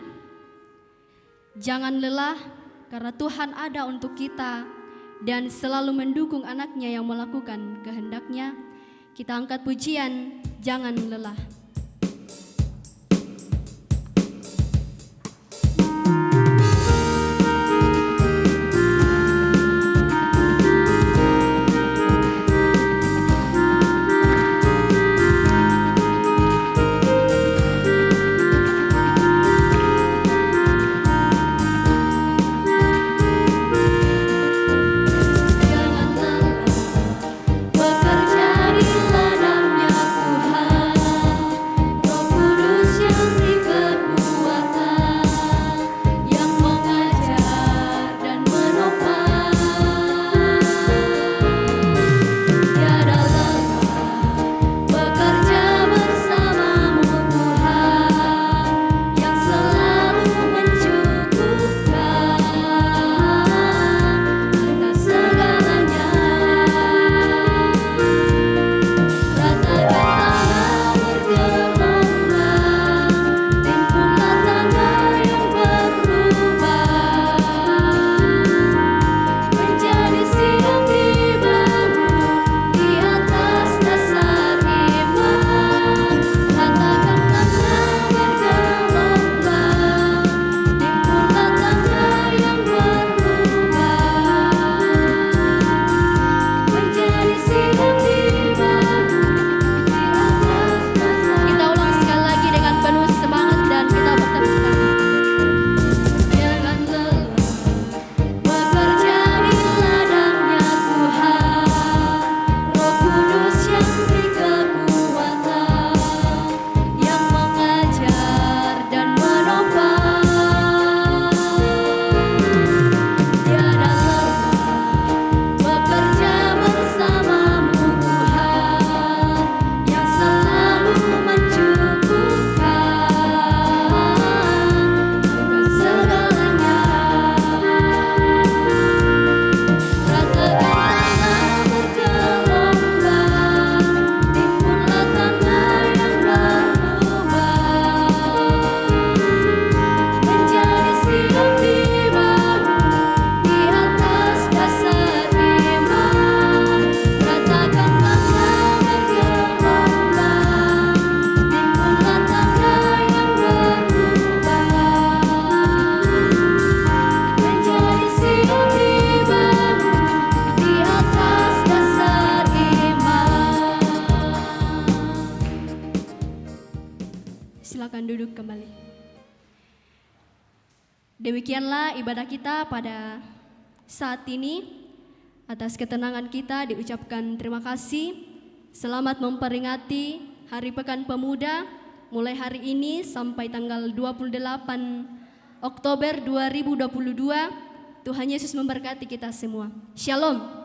jangan lelah karena Tuhan ada untuk kita dan selalu mendukung anaknya yang melakukan kehendak-Nya. Kita angkat pujian, jangan lelah. Bekerja di ladangnya Tuhan, Silakan duduk kembali. Demikianlah ibadah kita pada saat ini. Atas ketenangan kita diucapkan terima kasih. Selamat memperingati Hari Pekan Pemuda mulai hari ini sampai tanggal 28 Oktober 2022. Tuhan Yesus memberkati kita semua. Shalom.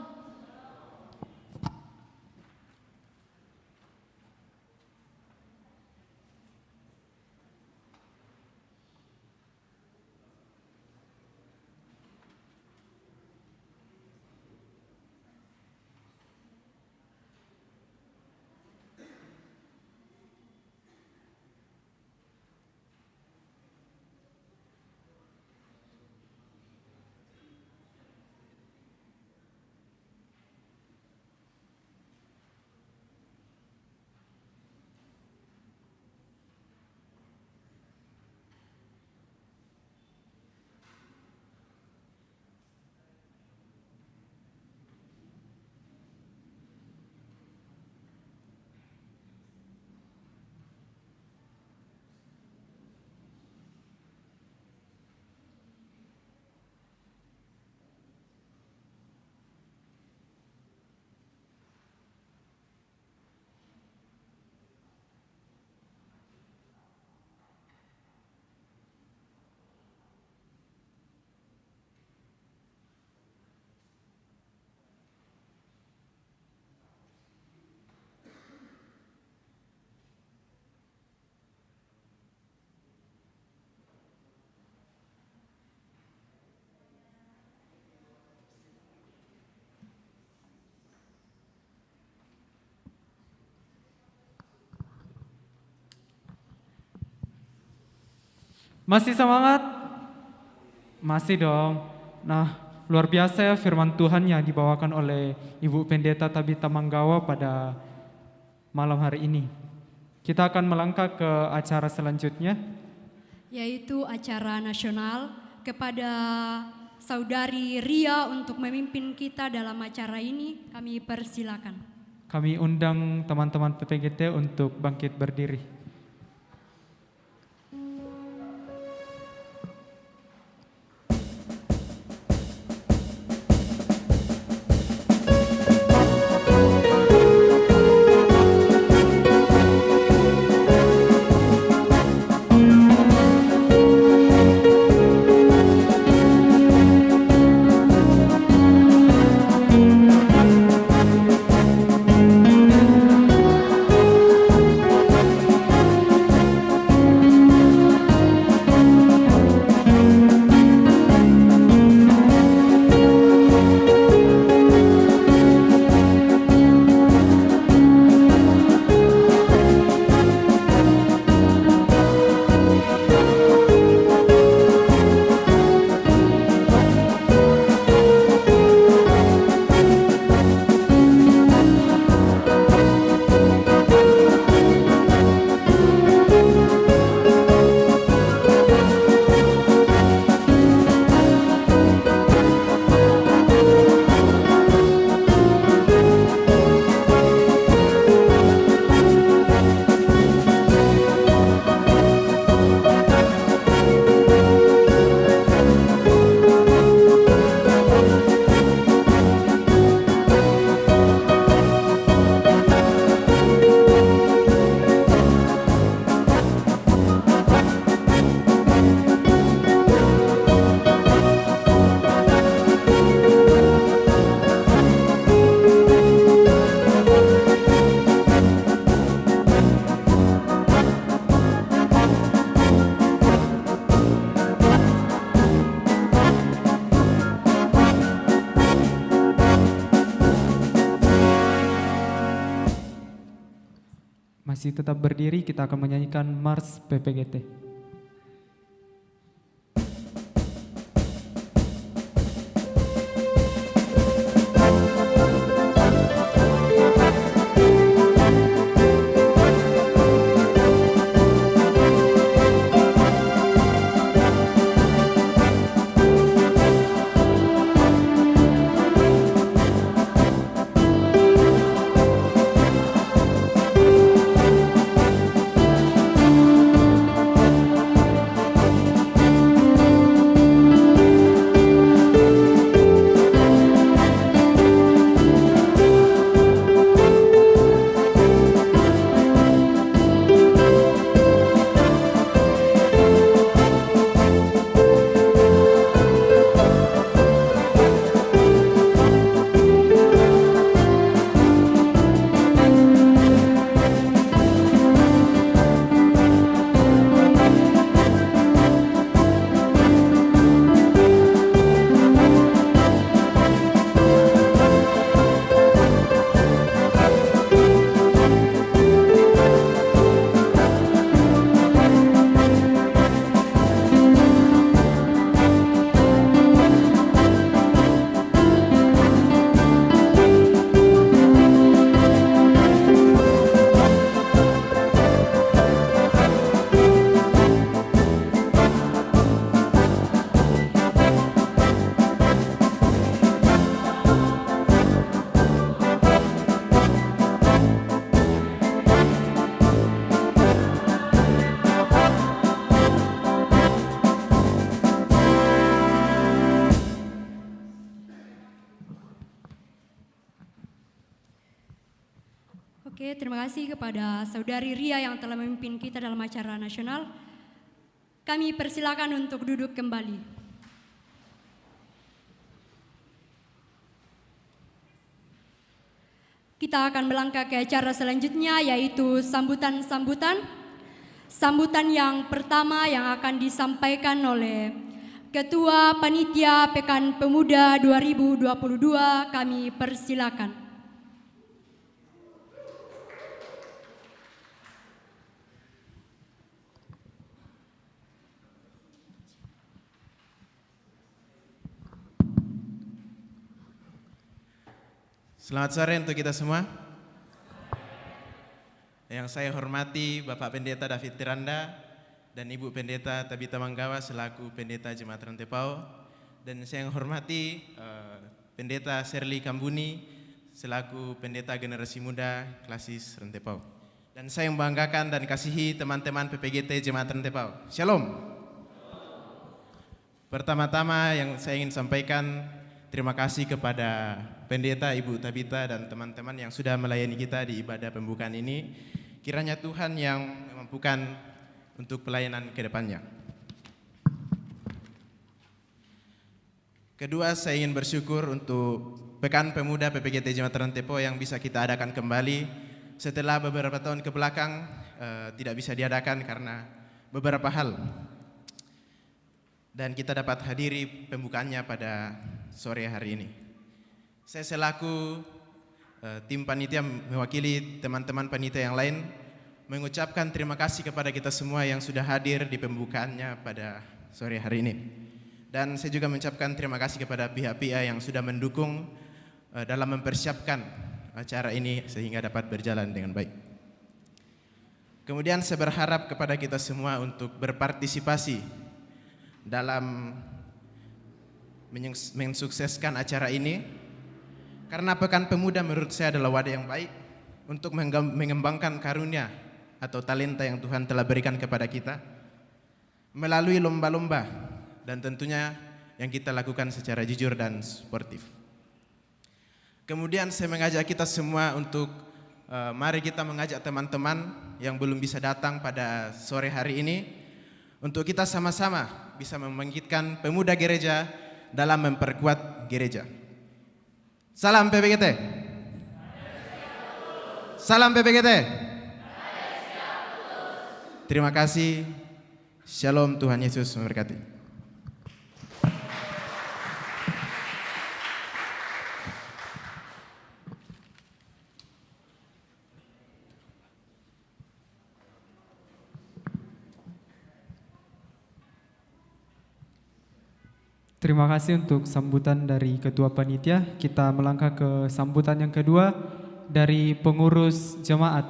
Masih semangat? Masih dong. Nah, luar biasa ya firman Tuhan yang dibawakan oleh Ibu Pendeta Tabita Manggawa pada malam hari ini. Kita akan melangkah ke acara selanjutnya. Yaitu acara nasional. Kepada Saudari Ria untuk memimpin kita dalam acara ini, kami persilakan. Kami undang teman-teman PPGT untuk bangkit berdiri. Masih tetap berdiri, kita akan menyanyikan Mars PPGT. Oke, terima kasih kepada Saudari Ria yang telah memimpin kita dalam acara nasional. Kami persilakan untuk duduk kembali. Kita akan melangkah ke acara selanjutnya, yaitu sambutan-sambutan. Sambutan yang pertama yang akan disampaikan oleh Ketua Panitia Pekan Pemuda 2022, kami persilakan. Selamat sore untuk kita semua. Yang saya hormati Bapak Pendeta David Tiranda dan Ibu Pendeta Tabita Manggawa selaku Pendeta Jemaat Rantepao, dan saya yang hormati Pendeta Shirley Kambuni selaku Pendeta Generasi Muda Klasis Rantepao. Dan saya membanggakan dan kasihi teman-teman PPGT Jemaat Rantepao. Shalom. Pertama-tama yang saya ingin sampaikan, terima kasih kepada Pendeta Ibu Tabita dan teman-teman yang sudah melayani kita di ibadah pembukaan ini. Kiranya Tuhan yang memampukan untuk pelayanan ke depannya. Kedua, saya ingin bersyukur untuk Pekan Pemuda PPGT Jemaat Rantepao yang bisa kita adakan kembali setelah beberapa tahun ke belakang tidak bisa diadakan karena beberapa hal. Dan kita dapat hadiri pembukaannya pada sore hari ini. Saya selaku tim panitia mewakili teman-teman panitia yang lain mengucapkan terima kasih kepada kita semua yang sudah hadir di pembukaannya pada sore hari ini. Dan saya juga mengucapkan terima kasih kepada pihak-pihak yang sudah mendukung dalam mempersiapkan acara ini sehingga dapat berjalan dengan baik. Kemudian saya berharap kepada kita semua untuk berpartisipasi dalam mensukseskan acara ini, karena Pekan Pemuda menurut saya adalah wadah yang baik untuk mengembangkan karunia atau talenta yang Tuhan telah berikan kepada kita melalui lomba-lomba dan tentunya yang kita lakukan secara jujur dan sportif. Kemudian saya mengajak kita semua untuk mari kita mengajak teman-teman yang belum bisa datang pada sore hari ini untuk kita sama-sama bisa membangkitkan pemuda gereja dalam memperkuat gereja. Salam PPGT. Salam PPGT. Terima kasih. Shalom, Tuhan Yesus memberkati. Terima kasih untuk sambutan dari Ketua Panitia. Kita melangkah ke sambutan yang kedua dari pengurus jemaat.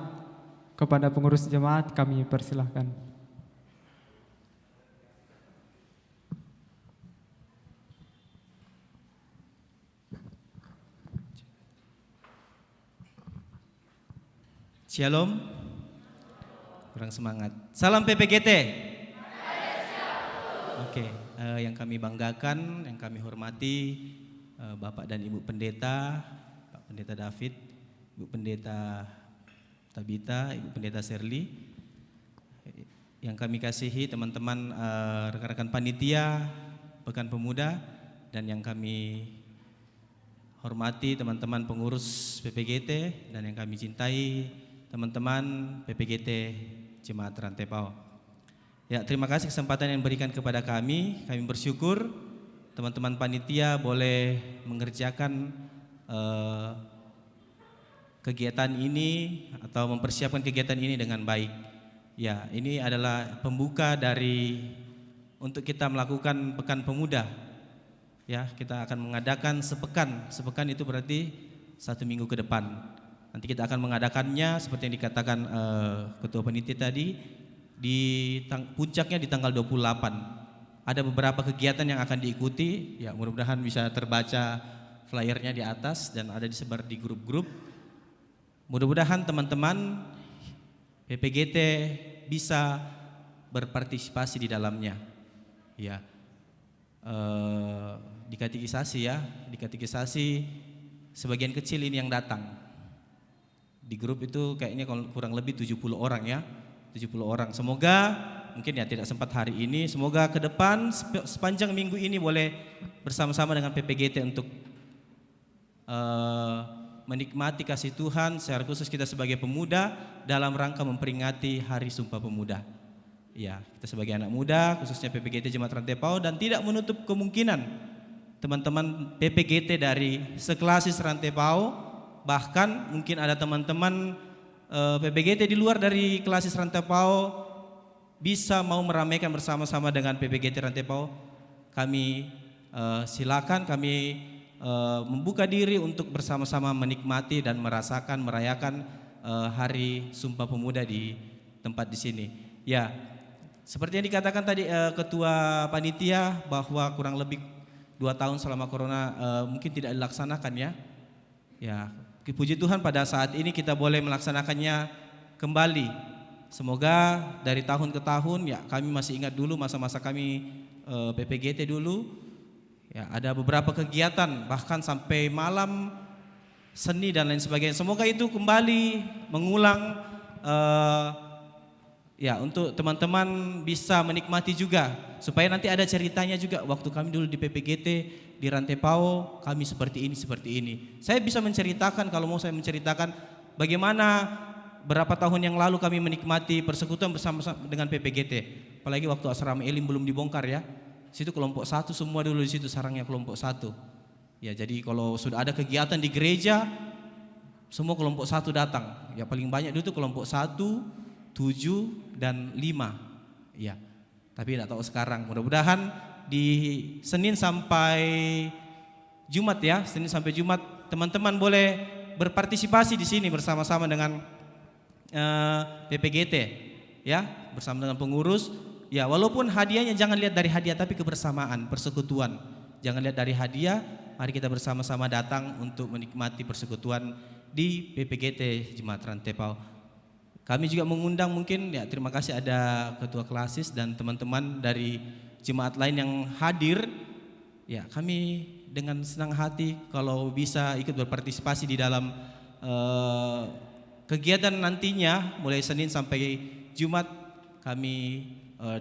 Kepada pengurus jemaat kami persilahkan. Shalom. Kurang semangat. Salam PPGT. Oke, yang kami banggakan, yang kami hormati Bapak dan Ibu Pendeta, Pak Pendeta David, Ibu Pendeta Tabita, Ibu Pendeta Shirley, yang kami kasihi teman-teman rekan-rekan panitia Pekan Pemuda, dan yang kami hormati teman-teman pengurus PPGT dan yang kami cintai teman-teman PPGT Jemaat Rantepao. Ya, terima kasih kesempatan yang diberikan kepada kami. Kami bersyukur teman-teman panitia boleh mengerjakan kegiatan ini atau mempersiapkan kegiatan ini dengan baik. Ya, ini adalah pembuka dari untuk kita melakukan Pekan Pemuda. Ya, kita akan mengadakan sepekan. Sepekan itu berarti 1 minggu ke depan. Nanti kita akan mengadakannya seperti yang dikatakan Ketua Panitia tadi. Puncaknya di tanggal 28. Ada beberapa kegiatan yang akan diikuti. Ya, mudah-mudahan bisa terbaca flyernya di atas dan ada disebar di grup-grup. Mudah-mudahan teman-teman PPGT bisa berpartisipasi di dalamnya. Ya, dikatekisasi ya, dikatekisasi sebagian kecil ini yang datang. Di grup itu kayaknya kurang lebih 70 orang ya. 70 orang. Semoga mungkin ya tidak sempat hari ini, semoga ke depan sepanjang minggu ini boleh bersama-sama dengan PPGT untuk menikmati kasih Tuhan, secara khusus kita sebagai pemuda dalam rangka memperingati Hari Sumpah Pemuda. Ya, kita sebagai anak muda, khususnya PPGT Jemaat Rantepao, dan tidak menutup kemungkinan teman-teman PPGT dari seklasis Rantepao, bahkan mungkin ada teman-teman PPGT di luar dari klasis Rantepao bisa mau meramaikan bersama-sama dengan PPGT Rantepao. Kami silakan, kami membuka diri untuk bersama-sama menikmati dan merayakan hari Sumpah Pemuda di tempat di sini. Ya, seperti yang dikatakan tadi Ketua Panitia bahwa kurang lebih 2 tahun selama Corona mungkin tidak dilaksanakan ya. Ya, puji Tuhan pada saat ini kita boleh melaksanakannya kembali. Semoga dari tahun ke tahun ya, kami masih ingat dulu masa-masa kami PPGT dulu. Ya, ada beberapa kegiatan bahkan sampai malam seni dan lain sebagainya. Semoga itu kembali mengulang ya, untuk teman-teman bisa menikmati juga, supaya nanti ada ceritanya juga. Waktu kami dulu di PPGT di Rantepao kami seperti ini. Saya bisa menceritakan, kalau mau saya menceritakan bagaimana berapa tahun yang lalu kami menikmati persekutuan bersama dengan PPGT. Apalagi waktu asrama Elim belum dibongkar ya. Situ kelompok 1 semua dulu, di situ sarangnya kelompok 1. Ya, jadi kalau sudah ada kegiatan di gereja semua kelompok 1 datang. Ya, paling banyak dulu itu kelompok 1, 7 dan 5. Ya. Tapi tidak tahu sekarang. Mudah-mudahan di Senin sampai Jumat ya, Senin sampai Jumat teman-teman boleh berpartisipasi di sini bersama-sama dengan PPGT ya, bersama dengan pengurus. Ya, walaupun hadiahnya jangan lihat dari hadiah tapi kebersamaan, persekutuan. Jangan lihat dari hadiah, mari kita bersama-sama datang untuk menikmati persekutuan di PPGT Jemaat Rantepao. Kami juga mengundang mungkin ya, terima kasih ada Ketua Klasis dan teman-teman dari jemaat lain yang hadir. Ya, kami dengan senang hati kalau bisa ikut berpartisipasi di dalam kegiatan nantinya mulai Senin sampai Jumat. Kami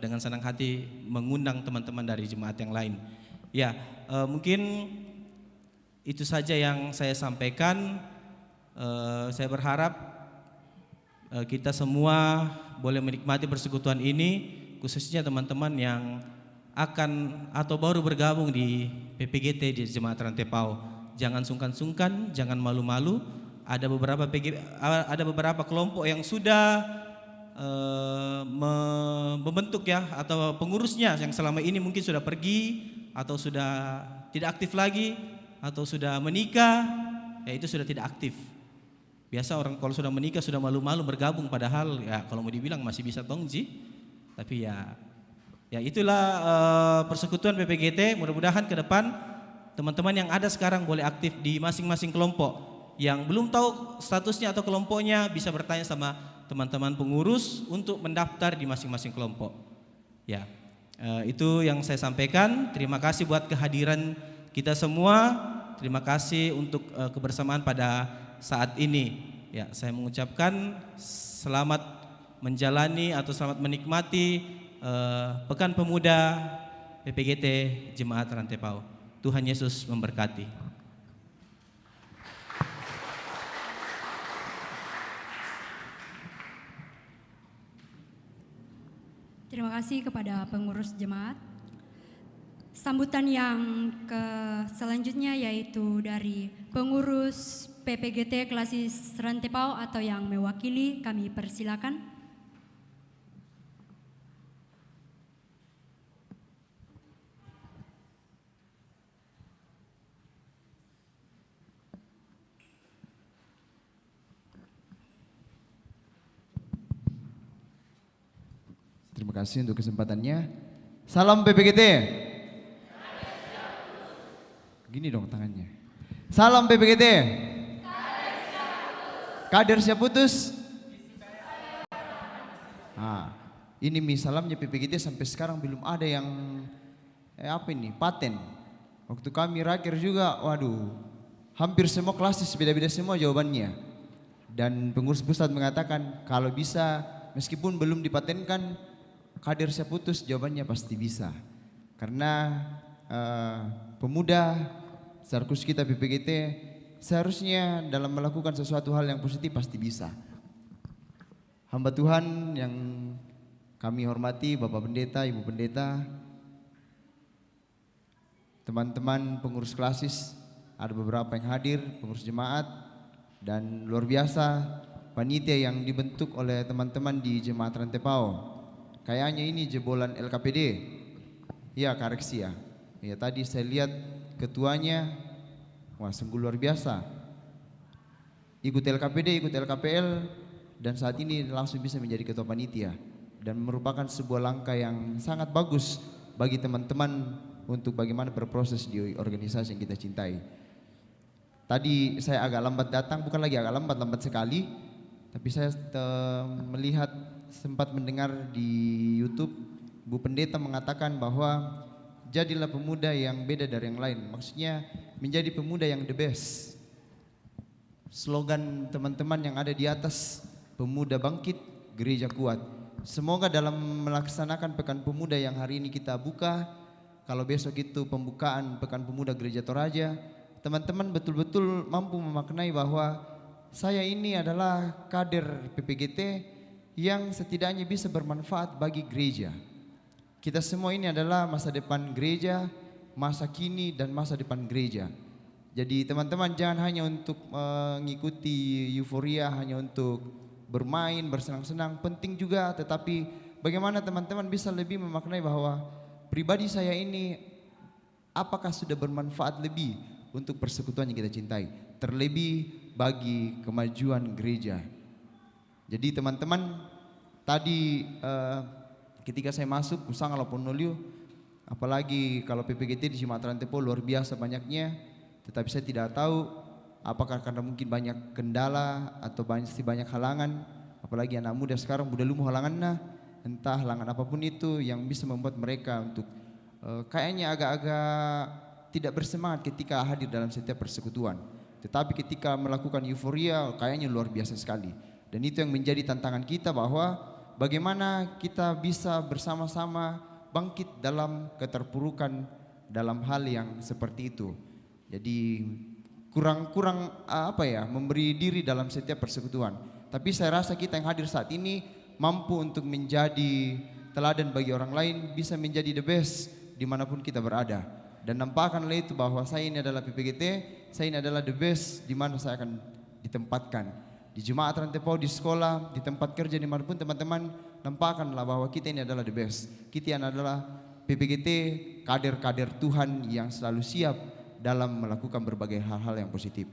dengan senang hati mengundang teman-teman dari jemaat yang lain. Ya, mungkin itu saja yang saya sampaikan. Saya berharap kita semua boleh menikmati persekutuan ini, khususnya teman-teman yang akan atau baru bergabung di PPGT di Jemaat Rantepao. Jangan sungkan-sungkan, jangan malu-malu. Ada beberapa kelompok yang sudah membentuk ya, atau pengurusnya yang selama ini mungkin sudah pergi atau sudah tidak aktif lagi atau sudah menikah, ya itu sudah tidak aktif. Biasa orang kalau sudah menikah sudah malu-malu bergabung, padahal ya kalau mau dibilang masih bisa tongji. Tapi ya itulah persekutuan PPGT. Mudah-mudahan ke depan teman-teman yang ada sekarang boleh aktif di masing-masing kelompok. Yang belum tahu statusnya atau kelompoknya bisa bertanya sama teman-teman pengurus untuk mendaftar di masing-masing kelompok. Ya, itu yang saya sampaikan. Terima kasih buat kehadiran kita semua. Terima kasih untuk kebersamaan pada saat ini. Ya, saya mengucapkan selamat menjalani atau selamat menikmati Pekan Pemuda PPGT Jemaat Rantepao. Tuhan Yesus memberkati. Terima kasih kepada pengurus jemaat. Sambutan yang selanjutnya yaitu dari pengurus PPGT Klasis Rantepao atau yang mewakili, kami persilakan. Terima kasih untuk kesempatannya. Salam PPGT. Gini dong tangannya. Salam PPGT. Kader siap putus. Nah, ini salamnya PPGT sampai sekarang belum ada yang paten. Waktu kami raker juga, waduh, hampir semua klasis beda-beda semua jawabannya. Dan pengurus pusat mengatakan kalau bisa meskipun belum dipatenkan, kader siap putus jawabannya pasti bisa. Karena pemuda sarkus kita PPGT seharusnya dalam melakukan sesuatu hal yang positif pasti bisa. Hamba Tuhan yang kami hormati, Bapak Pendeta, Ibu Pendeta, teman-teman pengurus klasis, ada beberapa yang hadir, pengurus jemaat, dan luar biasa panitia yang dibentuk oleh teman-teman di Jemaat Rantepao. Kayaknya ini jebolan LKPD. Ya, koreksi ya. Ya, tadi saya lihat ketuanya Wah, sungguh luar biasa. Ikut LKPD, ikut LKPL, dan saat ini langsung bisa menjadi ketua panitia. Dan merupakan sebuah langkah yang sangat bagus bagi teman-teman untuk bagaimana berproses di organisasi yang kita cintai. Tadi saya agak lambat datang, bukan lagi agak lambat, lambat sekali. Tapi saya melihat, sempat mendengar di YouTube, Bu Pendeta mengatakan bahwa jadilah pemuda yang beda dari yang lain. Maksudnya menjadi pemuda yang the best. Slogan teman-teman yang ada di atas, pemuda bangkit, gereja kuat. Semoga dalam melaksanakan Pekan Pemuda yang hari ini kita buka, kalau besok itu pembukaan Pekan Pemuda Gereja Toraja, teman-teman betul-betul mampu memaknai bahwa saya ini adalah kader PPGT yang setidaknya bisa bermanfaat bagi gereja. Kita semua ini adalah masa depan gereja, masa kini dan masa depan gereja. Jadi teman-teman jangan hanya untuk mengikuti euforia, hanya untuk bermain, bersenang-senang, penting juga, tetapi bagaimana teman-teman bisa lebih memaknai bahwa pribadi saya ini apakah sudah bermanfaat lebih untuk persekutuan yang kita cintai, terlebih bagi kemajuan gereja. Jadi teman-teman, tadi ketika saya masuk Kusang ataupun Nolio, apalagi kalau PPGT di Sumatera Tepo luar biasa banyaknya, tetapi saya tidak tahu apakah karena mungkin banyak kendala atau banyak halangan, apalagi anak muda sekarang udah lumpuh halangannya, entah halangan apapun itu yang bisa membuat mereka untuk kayaknya agak-agak tidak bersemangat ketika hadir dalam setiap persekutuan. Tetapi ketika melakukan euforia kayaknya luar biasa sekali. Dan itu yang menjadi tantangan kita, bahwa bagaimana kita bisa bersama-sama bangkit dalam keterpurukan dalam hal yang seperti itu. Jadi kurang memberi diri dalam setiap persekutuan. Tapi saya rasa kita yang hadir saat ini mampu untuk menjadi teladan bagi orang lain, bisa menjadi the best dimanapun kita berada. Dan nampakkanlah itu bahwa saya ini adalah PPGT, saya ini adalah the best di mana saya akan ditempatkan. Di jemaat rantepau, di sekolah, di tempat kerja, dimanapun teman-teman, nampakkanlah bahwa kita ini adalah the best. Kita ini adalah PPGT, kader-kader Tuhan yang selalu siap dalam melakukan berbagai hal-hal yang positif.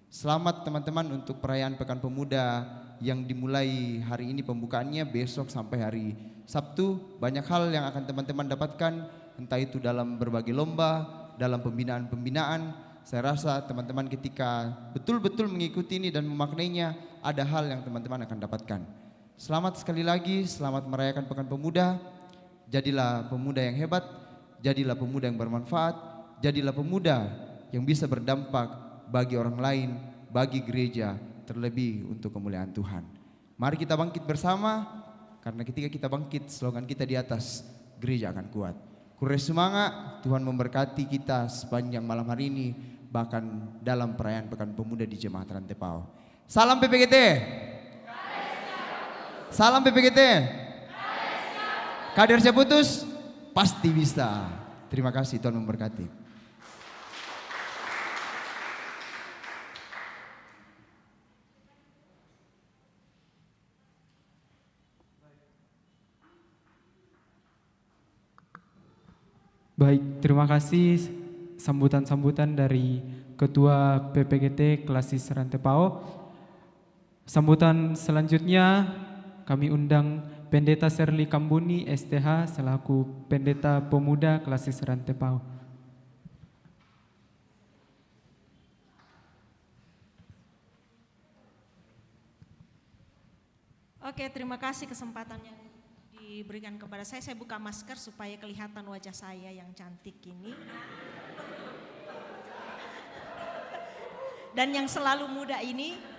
Selamat teman-teman untuk perayaan Pekan Pemuda yang dimulai hari ini pembukaannya, besok sampai hari Sabtu. Banyak hal yang akan teman-teman dapatkan, entah itu dalam berbagai lomba, dalam pembinaan-pembinaan. Saya rasa teman-teman ketika betul-betul mengikuti ini dan memaknainya, ada hal yang teman-teman akan dapatkan. Selamat sekali lagi, selamat merayakan Pekan Pemuda. Jadilah pemuda yang hebat, jadilah pemuda yang bermanfaat, jadilah pemuda yang bisa berdampak bagi orang lain, bagi gereja, terlebih untuk kemuliaan Tuhan. Mari kita bangkit bersama, karena ketika kita bangkit, slogan kita di atas, gereja akan kuat. Kures semangat, Tuhan memberkati kita sepanjang malam hari ini, bahkan dalam perayaan Pekan Pemuda di Jemaat Rantepau. Salam PPGT. Salam PPGT. Kader siap putus, pasti bisa. Terima kasih, Tuhan memberkati. Baik, terima kasih sambutan-sambutan dari Ketua PPGT Klasis Rantepau. Sambutan selanjutnya kami undang Pendeta Serli Kambuni STH selaku Pendeta Pemuda Klasis Rantepau. Oke, terima kasih kesempatan yang diberikan kepada saya. Saya buka masker supaya kelihatan wajah saya yang cantik ini. Dan yang selalu muda ini.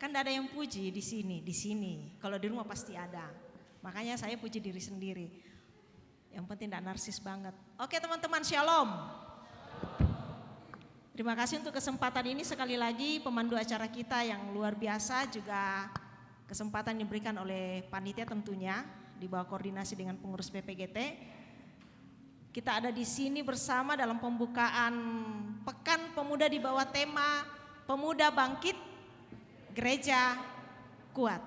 Kan tidak ada yang puji di sini. Kalau di rumah pasti ada. Makanya saya puji diri sendiri. Yang penting tidak narsis banget. Oke teman-teman, shalom. Terima kasih untuk kesempatan ini, sekali lagi pemandu acara kita yang luar biasa, juga kesempatan diberikan oleh panitia tentunya di bawah koordinasi dengan pengurus PPGT. Kita ada di sini bersama dalam pembukaan Pekan Pemuda di bawah tema Pemuda Bangkit, Gereja Kuat.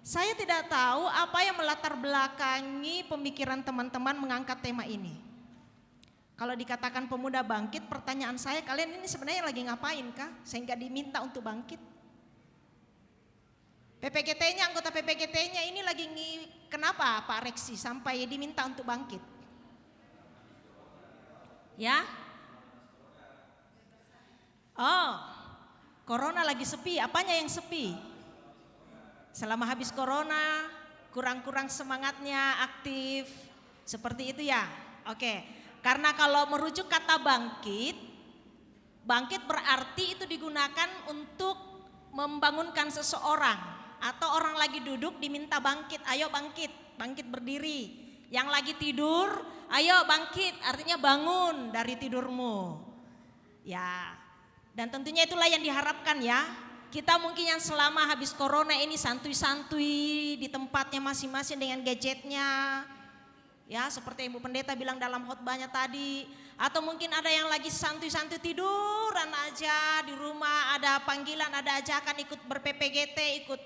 Saya tidak tahu apa yang melatar belakangi pemikiran teman-teman mengangkat tema ini. Kalau dikatakan pemuda bangkit, pertanyaan saya, kalian ini sebenarnya lagi ngapain kah? Sehingga diminta untuk bangkit. PPGT-nya, anggota PPGT-nya ini lagi kenapa Pak Reksi sampai diminta untuk bangkit? Ya? Oh, corona lagi sepi, apanya yang sepi? Selama habis corona, kurang-kurang semangatnya, aktif, seperti itu ya? Oke, karena kalau merujuk kata bangkit, bangkit berarti itu digunakan untuk membangunkan seseorang. Atau orang lagi duduk diminta bangkit, ayo bangkit, bangkit berdiri. Yang lagi tidur, ayo bangkit, artinya bangun dari tidurmu. Ya, dan tentunya itulah yang diharapkan ya. Kita mungkin yang selama habis corona ini santuy-santuy di tempatnya masing-masing dengan gadgetnya. Ya, seperti Ibu Pendeta bilang dalam khotbahnya tadi. Atau mungkin ada yang lagi santuy-santuy tiduran aja di rumah, ada panggilan, ada ajakan ikut ber-PPGT, ikut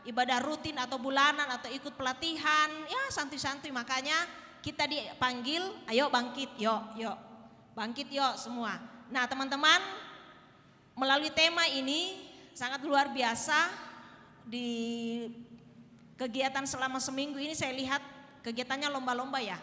ibadah rutin atau bulanan atau ikut pelatihan, ya santuy-santuy. Makanya kita dipanggil, ayo bangkit, yuk, bangkit yuk semua. Nah teman-teman, melalui tema ini sangat luar biasa. Di kegiatan selama seminggu ini saya lihat kegiatannya lomba-lomba ya.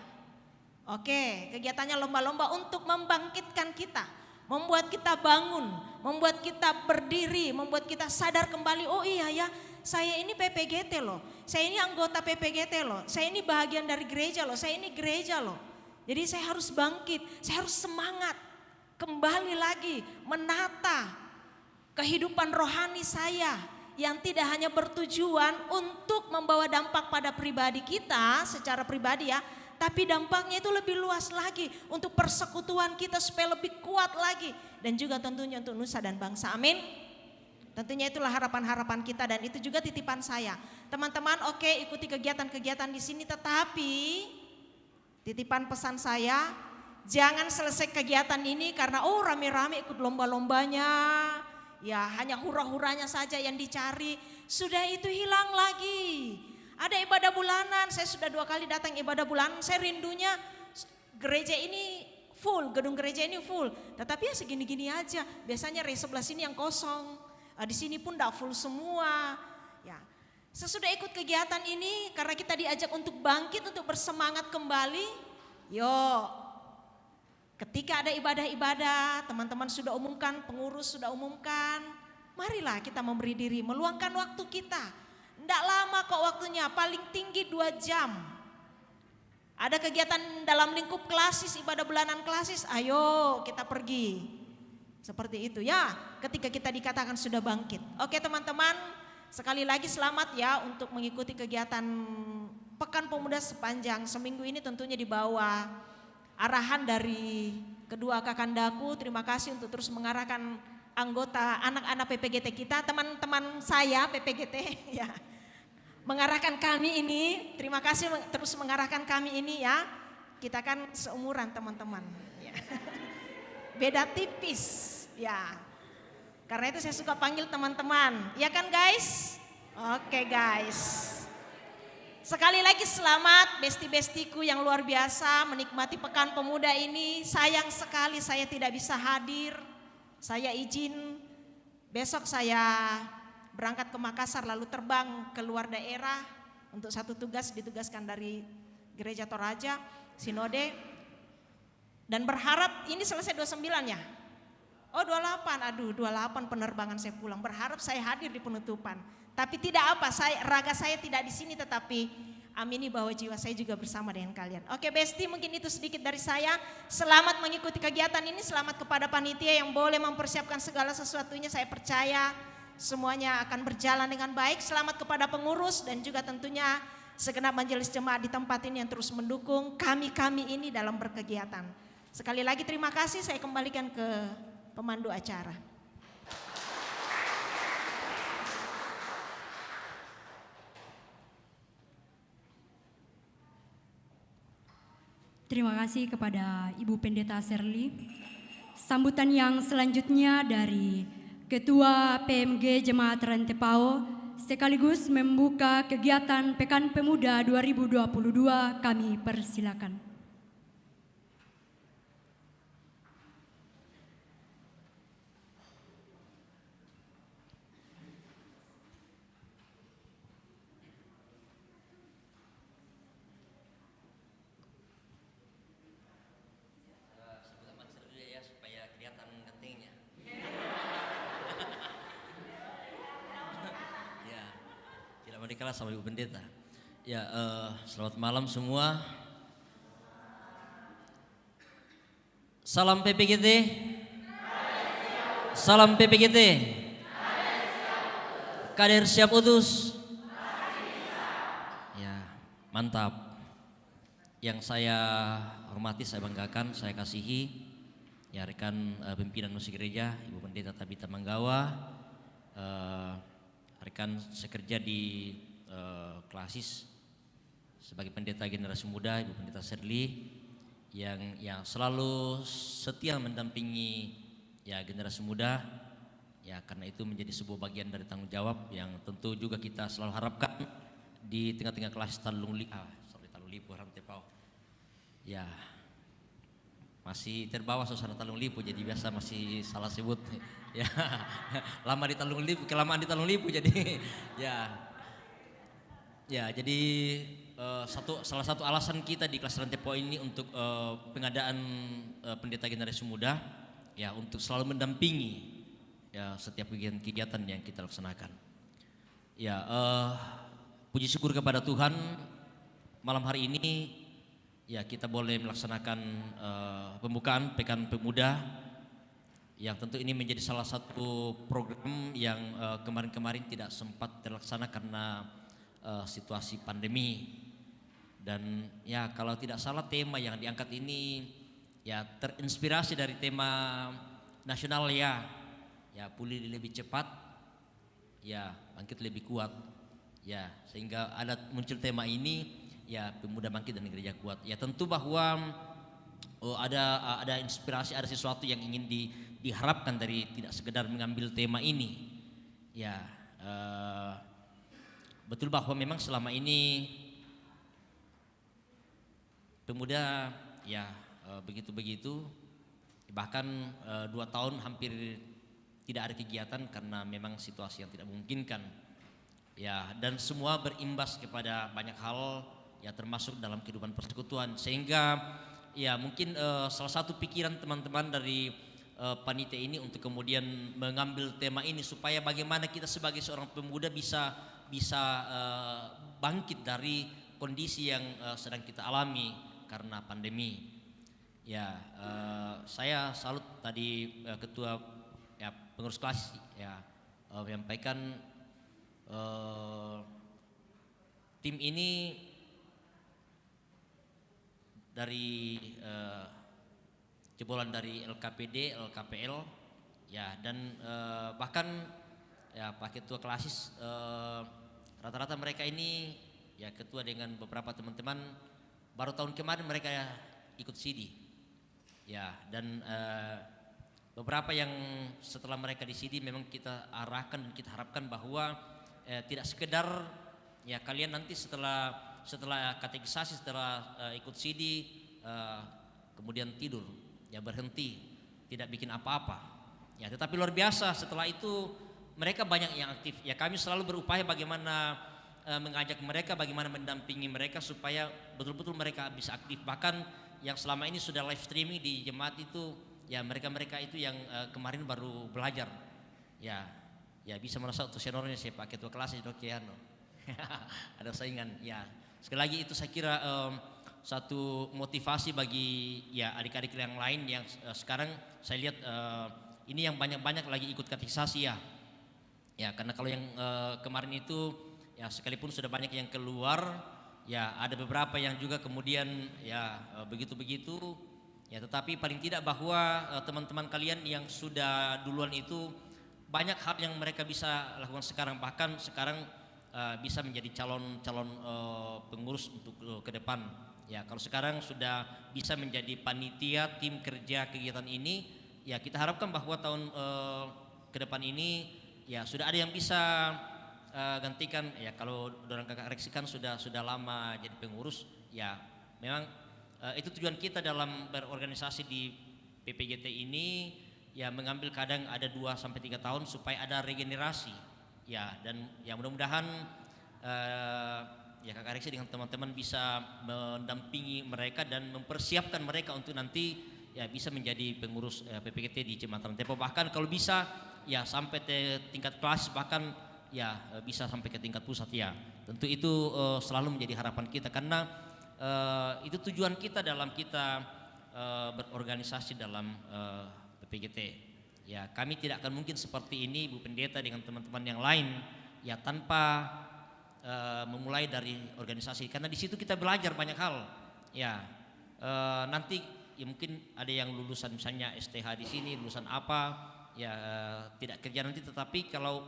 Oke, kegiatannya lomba-lomba untuk membangkitkan kita, membuat kita bangun, membuat kita berdiri, membuat kita sadar kembali, oh iya ya, saya ini PPGT loh, saya ini anggota PPGT loh, saya ini bahagian dari gereja loh, saya ini gereja loh. Jadi saya harus bangkit, saya harus semangat, kembali lagi menata kehidupan rohani saya yang tidak hanya bertujuan untuk membawa dampak pada pribadi kita secara pribadi ya, tapi dampaknya itu lebih luas lagi untuk persekutuan kita supaya lebih kuat lagi. Dan juga tentunya untuk nusa dan bangsa, amin. Tentunya itulah harapan-harapan kita dan itu juga titipan saya. Teman-teman oke, ikuti kegiatan-kegiatan di sini, tetapi titipan pesan saya, jangan selesai kegiatan ini karena oh rame-rame ikut lomba-lombanya. Ya hanya hura-huranya saja yang dicari, sudah itu hilang lagi. Ada ibadah bulanan, saya sudah 2 kali datang ibadah bulanan, saya rindunya gereja ini full, gedung gereja ini full. Tetapi ya segini-gini aja, biasanya res sebelah sini yang kosong, di sini pun tidak full semua. Ya, sesudah ikut kegiatan ini, karena kita diajak untuk bangkit, untuk bersemangat kembali, yuk. Ketika ada ibadah-ibadah, teman-teman sudah umumkan, pengurus sudah umumkan, marilah kita memberi diri, meluangkan waktu kita. Tidak lama kok waktunya, paling tinggi 2 jam. Ada kegiatan dalam lingkup klasis, ibadah bulanan klasis, ayo kita pergi. Seperti itu ya, ketika kita dikatakan sudah bangkit. Oke teman-teman, sekali lagi selamat ya untuk mengikuti kegiatan Pekan Pemuda sepanjang seminggu ini tentunya di bawah arahan dari kedua kakandaku. Terima kasih untuk terus mengarahkan anggota anak-anak PPGT kita, teman-teman saya PPGT ya. Mengarahkan kami ini, terima kasih terus mengarahkan kami ini ya. Kita kan seumuran teman-teman ya. Beda tipis ya. Karena itu saya suka panggil teman-teman, ya kan guys? Oke guys. Sekali lagi selamat besti-bestiku yang luar biasa menikmati Pekan Pemuda ini. Sayang sekali saya tidak bisa hadir. Saya izin besok saya berangkat ke Makassar lalu terbang ke luar daerah untuk satu tugas, ditugaskan dari Gereja Toraja, Sinode. Dan berharap ini selesai 29 ya. Oh 28, aduh 28 penerbangan saya pulang. Berharap saya hadir di penutupan. Tapi tidak apa, raga saya tidak di sini tetapi amini bahwa jiwa saya juga bersama dengan kalian. Oke Besti, mungkin itu sedikit dari saya. Selamat mengikuti kegiatan ini, selamat kepada panitia yang boleh mempersiapkan segala sesuatunya. Saya percaya semuanya akan berjalan dengan baik. Selamat kepada pengurus dan juga tentunya segenap majelis jemaat di tempat ini yang terus mendukung kami-kami ini dalam berkegiatan. Sekali lagi terima kasih, saya kembalikan ke pemandu acara. Terima kasih kepada Ibu Pendeta Serly. Sambutan yang selanjutnya dari Ketua PMG Jemaat Rantepao sekaligus membuka kegiatan Pekan Pemuda 2022 kami persilakan. tadi kalah sama Ibu Pendeta. Ya, selamat malam semua. Salam PPGT. Salam PPGT. Kader siap utus. Ya, mantap. Yang saya hormati, saya banggakan, saya kasihi, ya rekan pimpinan musik gereja, Ibu Pendeta Tabita Manggawa, rekan sekerja di Klasis sebagai pendeta generasi muda, Ibu Pendeta Serli, yang selalu setia mendampingi ya generasi muda, ya karena itu menjadi sebuah bagian dari tanggung jawab yang tentu juga kita selalu harapkan di tengah-tengah kelas Talung Lipo Rantepau. Ya, masih terbawa suasana Talung Lipo, jadi biasa masih salah sebut. Ya, lama di Talung Lipo, kelamaan di Talung Lipo, jadi ya jadi salah satu alasan kita di kelas Rantepau ini untuk pengadaan pendeta generasi muda, ya untuk selalu mendampingi ya setiap kegiatan yang kita laksanakan. Ya, puji syukur kepada Tuhan, malam hari ini ya kita boleh melaksanakan pembukaan Pekan Pemuda, yang tentu ini menjadi salah satu program yang kemarin-kemarin tidak sempat terlaksana karena situasi pandemi. Dan ya kalau tidak salah tema yang diangkat ini ya terinspirasi dari tema nasional, ya pulih lebih cepat, ya bangkit lebih kuat, ya sehingga muncul tema ini, ya pemuda bangkit dan gereja kuat. Ya tentu bahwa ada inspirasi, ada sesuatu yang ingin diharapkan dari tidak sekedar mengambil tema ini. Ya betul bahwa memang selama ini pemuda ya begitu-begitu, bahkan 2 tahun hampir tidak ada kegiatan karena memang situasi yang tidak memungkinkan. Ya, dan semua berimbas kepada banyak hal, ya termasuk dalam kehidupan persekutuan, sehingga ya mungkin salah satu pikiran teman-teman dari panitia ini untuk kemudian mengambil tema ini supaya bagaimana kita sebagai seorang pemuda bisa bangkit dari kondisi yang sedang kita alami karena pandemi. Ya, saya salut tadi ketua ya pengurus kelas ya menyampaikan tim ini dari jebolan dari LKPD, LKPL, ya dan bahkan ya Pak Ketua Klasis, rata-rata mereka ini ya ketua dengan beberapa teman-teman baru tahun kemarin mereka ya ikut CD, ya dan beberapa yang setelah mereka di CD memang kita arahkan dan kita harapkan bahwa tidak sekedar ya kalian nanti setelah katekisasi, setelah ikut CD kemudian tidur, ya berhenti, tidak bikin apa-apa, ya tetapi luar biasa setelah itu mereka banyak yang aktif. Ya kami selalu berupaya bagaimana mengajak mereka, bagaimana mendampingi mereka supaya betul-betul mereka bisa aktif. Bahkan yang selama ini sudah live streaming di jemaat itu, ya mereka itu yang kemarin baru belajar. Ya bisa merasa untuk seniornya saya Pak Ketua Kelas itu Kiano. Ada saingan. Ya sekali lagi itu saya kira satu motivasi bagi ya adik-adik yang lain yang sekarang saya lihat ini yang banyak-banyak lagi ikut katekisasi ya. Ya karena kalau yang kemarin itu ya sekalipun sudah banyak yang keluar, ya ada beberapa yang juga kemudian ya begitu-begitu, ya tetapi paling tidak bahwa teman-teman kalian yang sudah duluan itu banyak hal yang mereka bisa lakukan sekarang, bahkan sekarang bisa menjadi calon pengurus untuk ke depan. Ya kalau sekarang sudah bisa menjadi panitia tim kerja kegiatan ini, ya kita harapkan bahwa tahun ke depan ini ya sudah ada yang bisa gantikan. Ya kalau dorang kakak Reksi kan sudah lama jadi pengurus, ya memang itu tujuan kita dalam berorganisasi di PPGT ini, ya mengambil kadang ada 2-3 tahun supaya ada regenerasi, ya dan ya mudah-mudahan ya kakak Reksi dengan teman-teman bisa mendampingi mereka dan mempersiapkan mereka untuk nanti ya bisa menjadi pengurus PPGT di Jemaat Rantepau, bahkan kalau bisa ya sampai tingkat kelas, bahkan bisa sampai ke tingkat pusat ya. Tentu itu selalu menjadi harapan kita karena itu tujuan kita dalam kita berorganisasi dalam PPGT. Ya, kami tidak akan mungkin seperti ini Bu Pendeta dengan teman-teman yang lain ya tanpa memulai dari organisasi karena di situ kita belajar banyak hal. Ya, nanti ya mungkin ada yang lulusan misalnya STH di sini, lulusan apa ya tidak kerja nanti, tetapi kalau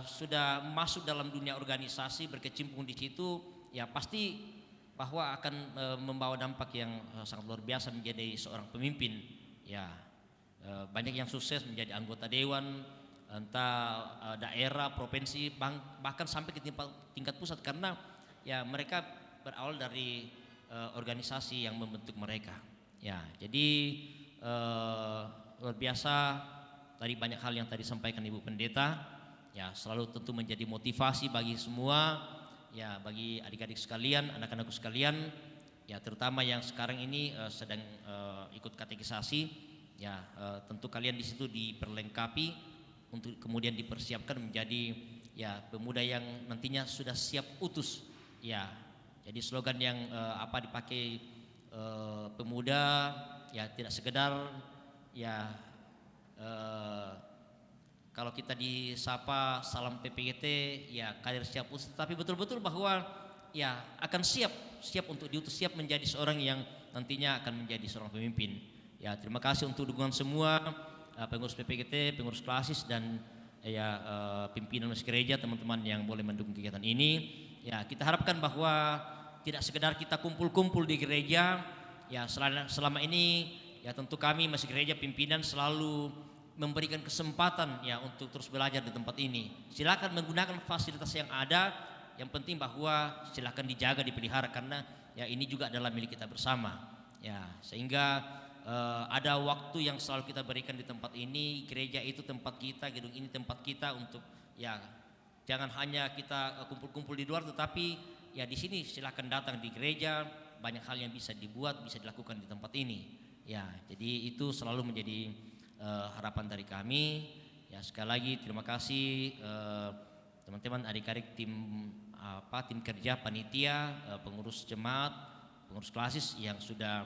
sudah masuk dalam dunia organisasi berkecimpung di situ ya pasti bahwa akan membawa dampak yang sangat luar biasa menjadi seorang pemimpin ya. Banyak yang sukses menjadi anggota dewan entah daerah, provinsi, bahkan sampai ke tingkat pusat karena ya mereka berawal dari organisasi yang membentuk mereka. Ya, jadi luar biasa tadi banyak hal yang tadi sampaikan Ibu Pendeta. Ya, selalu tentu menjadi motivasi bagi semua, ya bagi adik-adik sekalian, anak-anakku sekalian, ya terutama yang sekarang ini sedang ikut katekisasi, ya tentu kalian di situ diperlengkapi untuk kemudian dipersiapkan menjadi ya pemuda yang nantinya sudah siap utus, ya. Jadi slogan yang dipakai pemuda, ya tidak sekedar ya. Kalau kita disapa salam PPGT ya kader siap utus, tapi betul-betul bahwa ya akan siap untuk diutus, siap menjadi seorang yang nantinya akan menjadi seorang pemimpin. Ya terima kasih untuk dukungan semua pengurus PPGT, pengurus klasis dan ya pimpinan gereja, teman-teman yang boleh mendukung kegiatan ini. Ya kita harapkan bahwa tidak sekedar kita kumpul-kumpul di gereja. Ya selama ini ya tentu kami masih gereja pimpinan selalu memberikan kesempatan ya untuk terus belajar di tempat ini. Silakan menggunakan fasilitas yang ada. Yang penting bahwa silakan dijaga, dipelihara karena ya ini juga adalah milik kita bersama. Ya, sehingga ada waktu yang selalu kita berikan di tempat ini. Gereja itu tempat kita, gedung ini tempat kita untuk ya jangan hanya kita kumpul-kumpul di luar, tetapi ya di sini silakan datang di gereja. Banyak hal yang bisa dibuat, bisa dilakukan di tempat ini. Ya, jadi itu selalu menjadi harapan dari kami. Ya sekali lagi terima kasih teman-teman adik-adik tim kerja panitia, pengurus jemaat, pengurus klasis yang sudah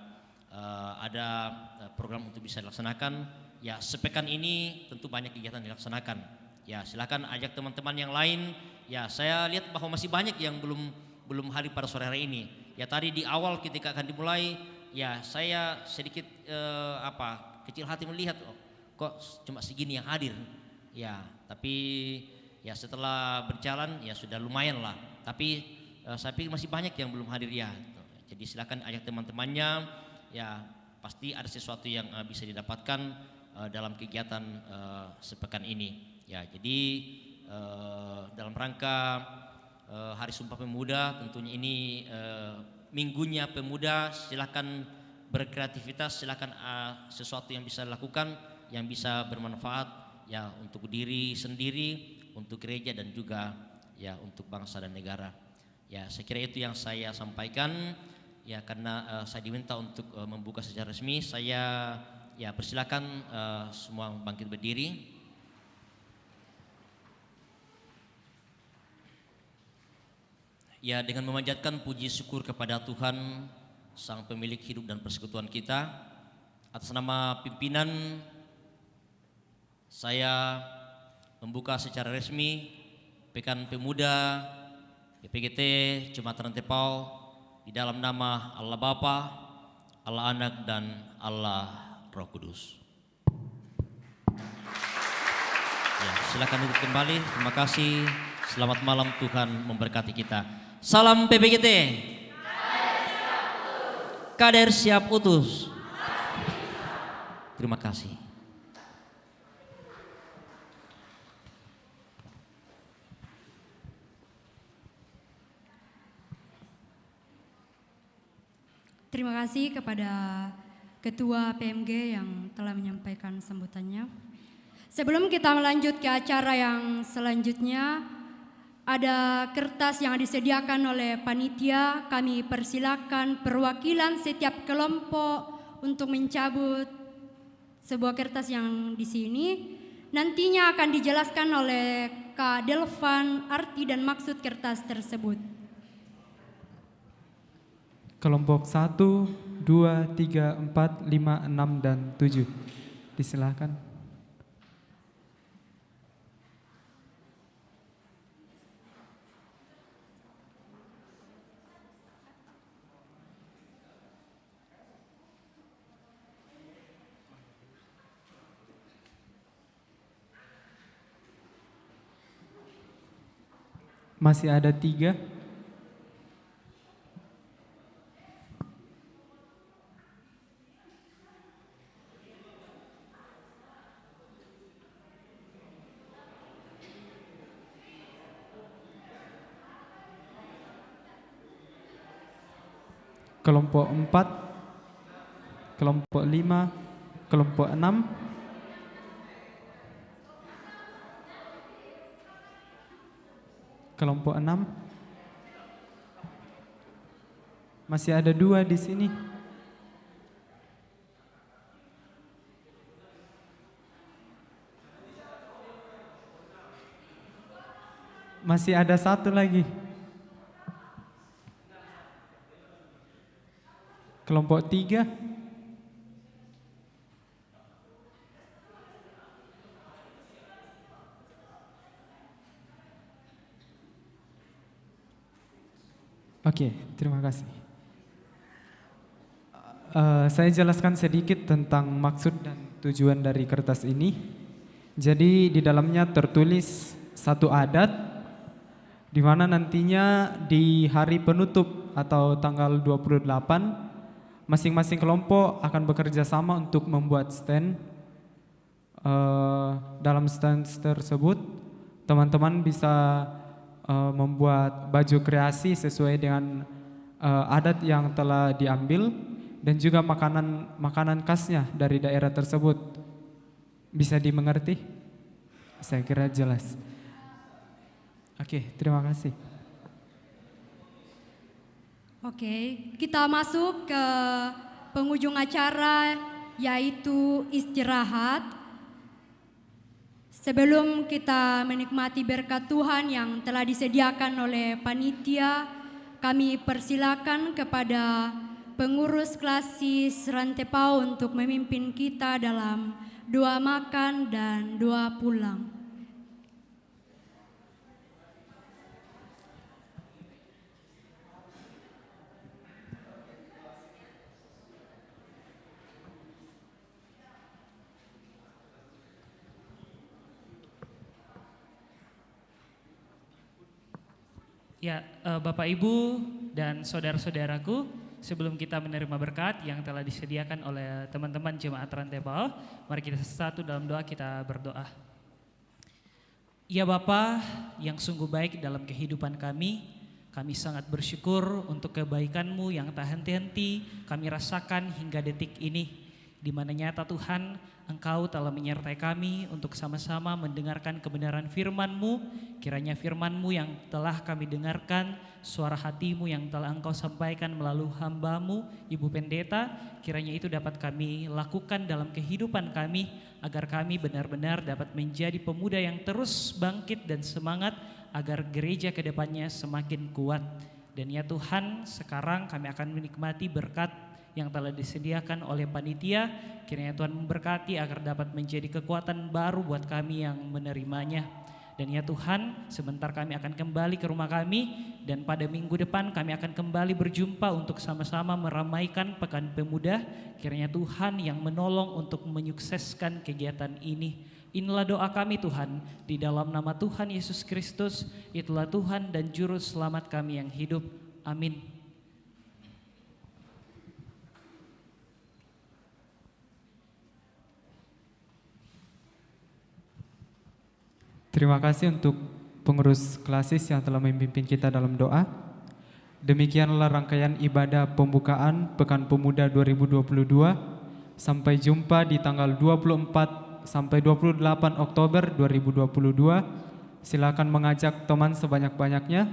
ada program untuk bisa dilaksanakan. Ya sepekan ini tentu banyak kegiatan dilaksanakan. Ya silakan ajak teman-teman yang lain. Ya saya lihat bahwa masih banyak yang belum hadir pada sore hari ini. Ya tadi di awal ketika akan dimulai ya saya sedikit kecil hati melihat kok cuma segini yang hadir ya, tapi ya setelah berjalan ya sudah lumayan lah, tapi saya pikir masih banyak yang belum hadir ya. Jadi silakan ajak teman-temannya ya, pasti ada sesuatu yang bisa didapatkan dalam kegiatan sepekan ini ya. Jadi dalam rangka Hari Sumpah Pemuda tentunya ini minggunya pemuda, silakan berkreativitas, silakan sesuatu yang bisa dilakukan yang bisa bermanfaat ya untuk diri sendiri, untuk gereja dan juga ya untuk bangsa dan negara. Ya saya kira itu yang saya sampaikan ya, karena saya diminta untuk membuka secara resmi. Saya ya persilakan semua bangkit berdiri. Ya dengan memanjatkan puji syukur kepada Tuhan Sang Pemilik hidup dan persekutuan kita, atas nama pimpinan saya membuka secara resmi Pekan Pemuda PPGT Jemaat Rantepau di dalam nama Allah Bapa, Allah Anak dan Allah Roh Kudus. Ya, silakan duduk kembali. Terima kasih. Selamat malam, Tuhan memberkati kita. Salam PPGT. Kader siap utus. Terima kasih. Terima kasih kepada Ketua PMG yang telah menyampaikan sambutannya. Sebelum kita melanjut ke acara yang selanjutnya, ada kertas yang disediakan oleh panitia. Kami persilakan perwakilan setiap kelompok untuk mencabut sebuah kertas yang di sini. Nantinya akan dijelaskan oleh Kak Delvan arti dan maksud kertas tersebut. Kelompok 1, 2, 3, 4, 5, 6, dan 7. Disilahkan. Masih ada 3. Kelompok 4, kelompok 5, kelompok 6, kelompok 6. Masih ada 2 di sini. Masih ada 1 lagi. Kelompok 3. Oke, terima kasih. Saya jelaskan sedikit tentang maksud dan tujuan dari kertas ini. Jadi di dalamnya tertulis satu adat di mana nantinya di hari penutup atau tanggal 28 masing-masing kelompok akan bekerja sama untuk membuat stand. Dalam stand tersebut teman-teman bisa membuat baju kreasi sesuai dengan adat yang telah diambil dan juga makanan khasnya dari daerah tersebut. Bisa dimengerti? Saya kira jelas. Oke, terima kasih. Oke, kita masuk ke penghujung acara yaitu istirahat. Sebelum kita menikmati berkat Tuhan yang telah disediakan oleh panitia, kami persilakan kepada pengurus klasis Rantepao untuk memimpin kita dalam doa makan dan doa pulang. Ya, Bapak Ibu dan saudara-saudaraku, sebelum kita menerima berkat yang telah disediakan oleh teman-teman jemaat Rantepao, mari kita satu dalam doa kita berdoa. Ya Bapa yang sungguh baik dalam kehidupan kami sangat bersyukur untuk kebaikan-Mu yang tak henti-henti kami rasakan hingga detik ini, di mana nyata Tuhan Engkau telah menyertai kami untuk sama-sama mendengarkan kebenaran firman-Mu. Kiranya firman-Mu yang telah kami dengarkan, suara hati-Mu yang telah Engkau sampaikan melalui hamba-Mu, Ibu Pendeta, kiranya itu dapat kami lakukan dalam kehidupan kami, agar kami benar-benar dapat menjadi pemuda yang terus bangkit dan semangat, agar gereja ke depannya semakin kuat. Dan ya Tuhan, sekarang kami akan menikmati berkat yang telah disediakan oleh panitia. Kiranya Tuhan memberkati agar dapat menjadi kekuatan baru buat kami yang menerimanya. Dan ya Tuhan, sebentar kami akan kembali ke rumah kami, dan pada minggu depan kami akan kembali berjumpa untuk sama-sama meramaikan Pekan Pemuda. Kiranya Tuhan yang menolong untuk menyukseskan kegiatan ini. Inilah doa kami Tuhan, di dalam nama Tuhan Yesus Kristus, itulah Tuhan dan Juru Selamat kami yang hidup. Amin. Terima kasih untuk pengurus klasis yang telah memimpin kita dalam doa. Demikianlah rangkaian ibadah pembukaan Pekan Pemuda 2022. Sampai jumpa di tanggal 24 sampai 28 Oktober 2022. Silakan mengajak teman sebanyak-banyaknya.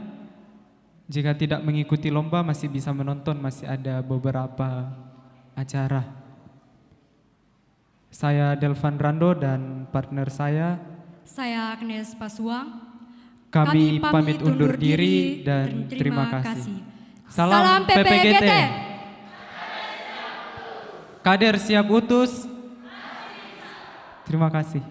Jika tidak mengikuti lomba masih bisa menonton, masih ada beberapa acara. Saya Delvan Rando dan partner saya Agnes Pasuang. Kami pamit undur diri dan terima kasih. Salam PPGT. Kader siap utus. Terima kasih.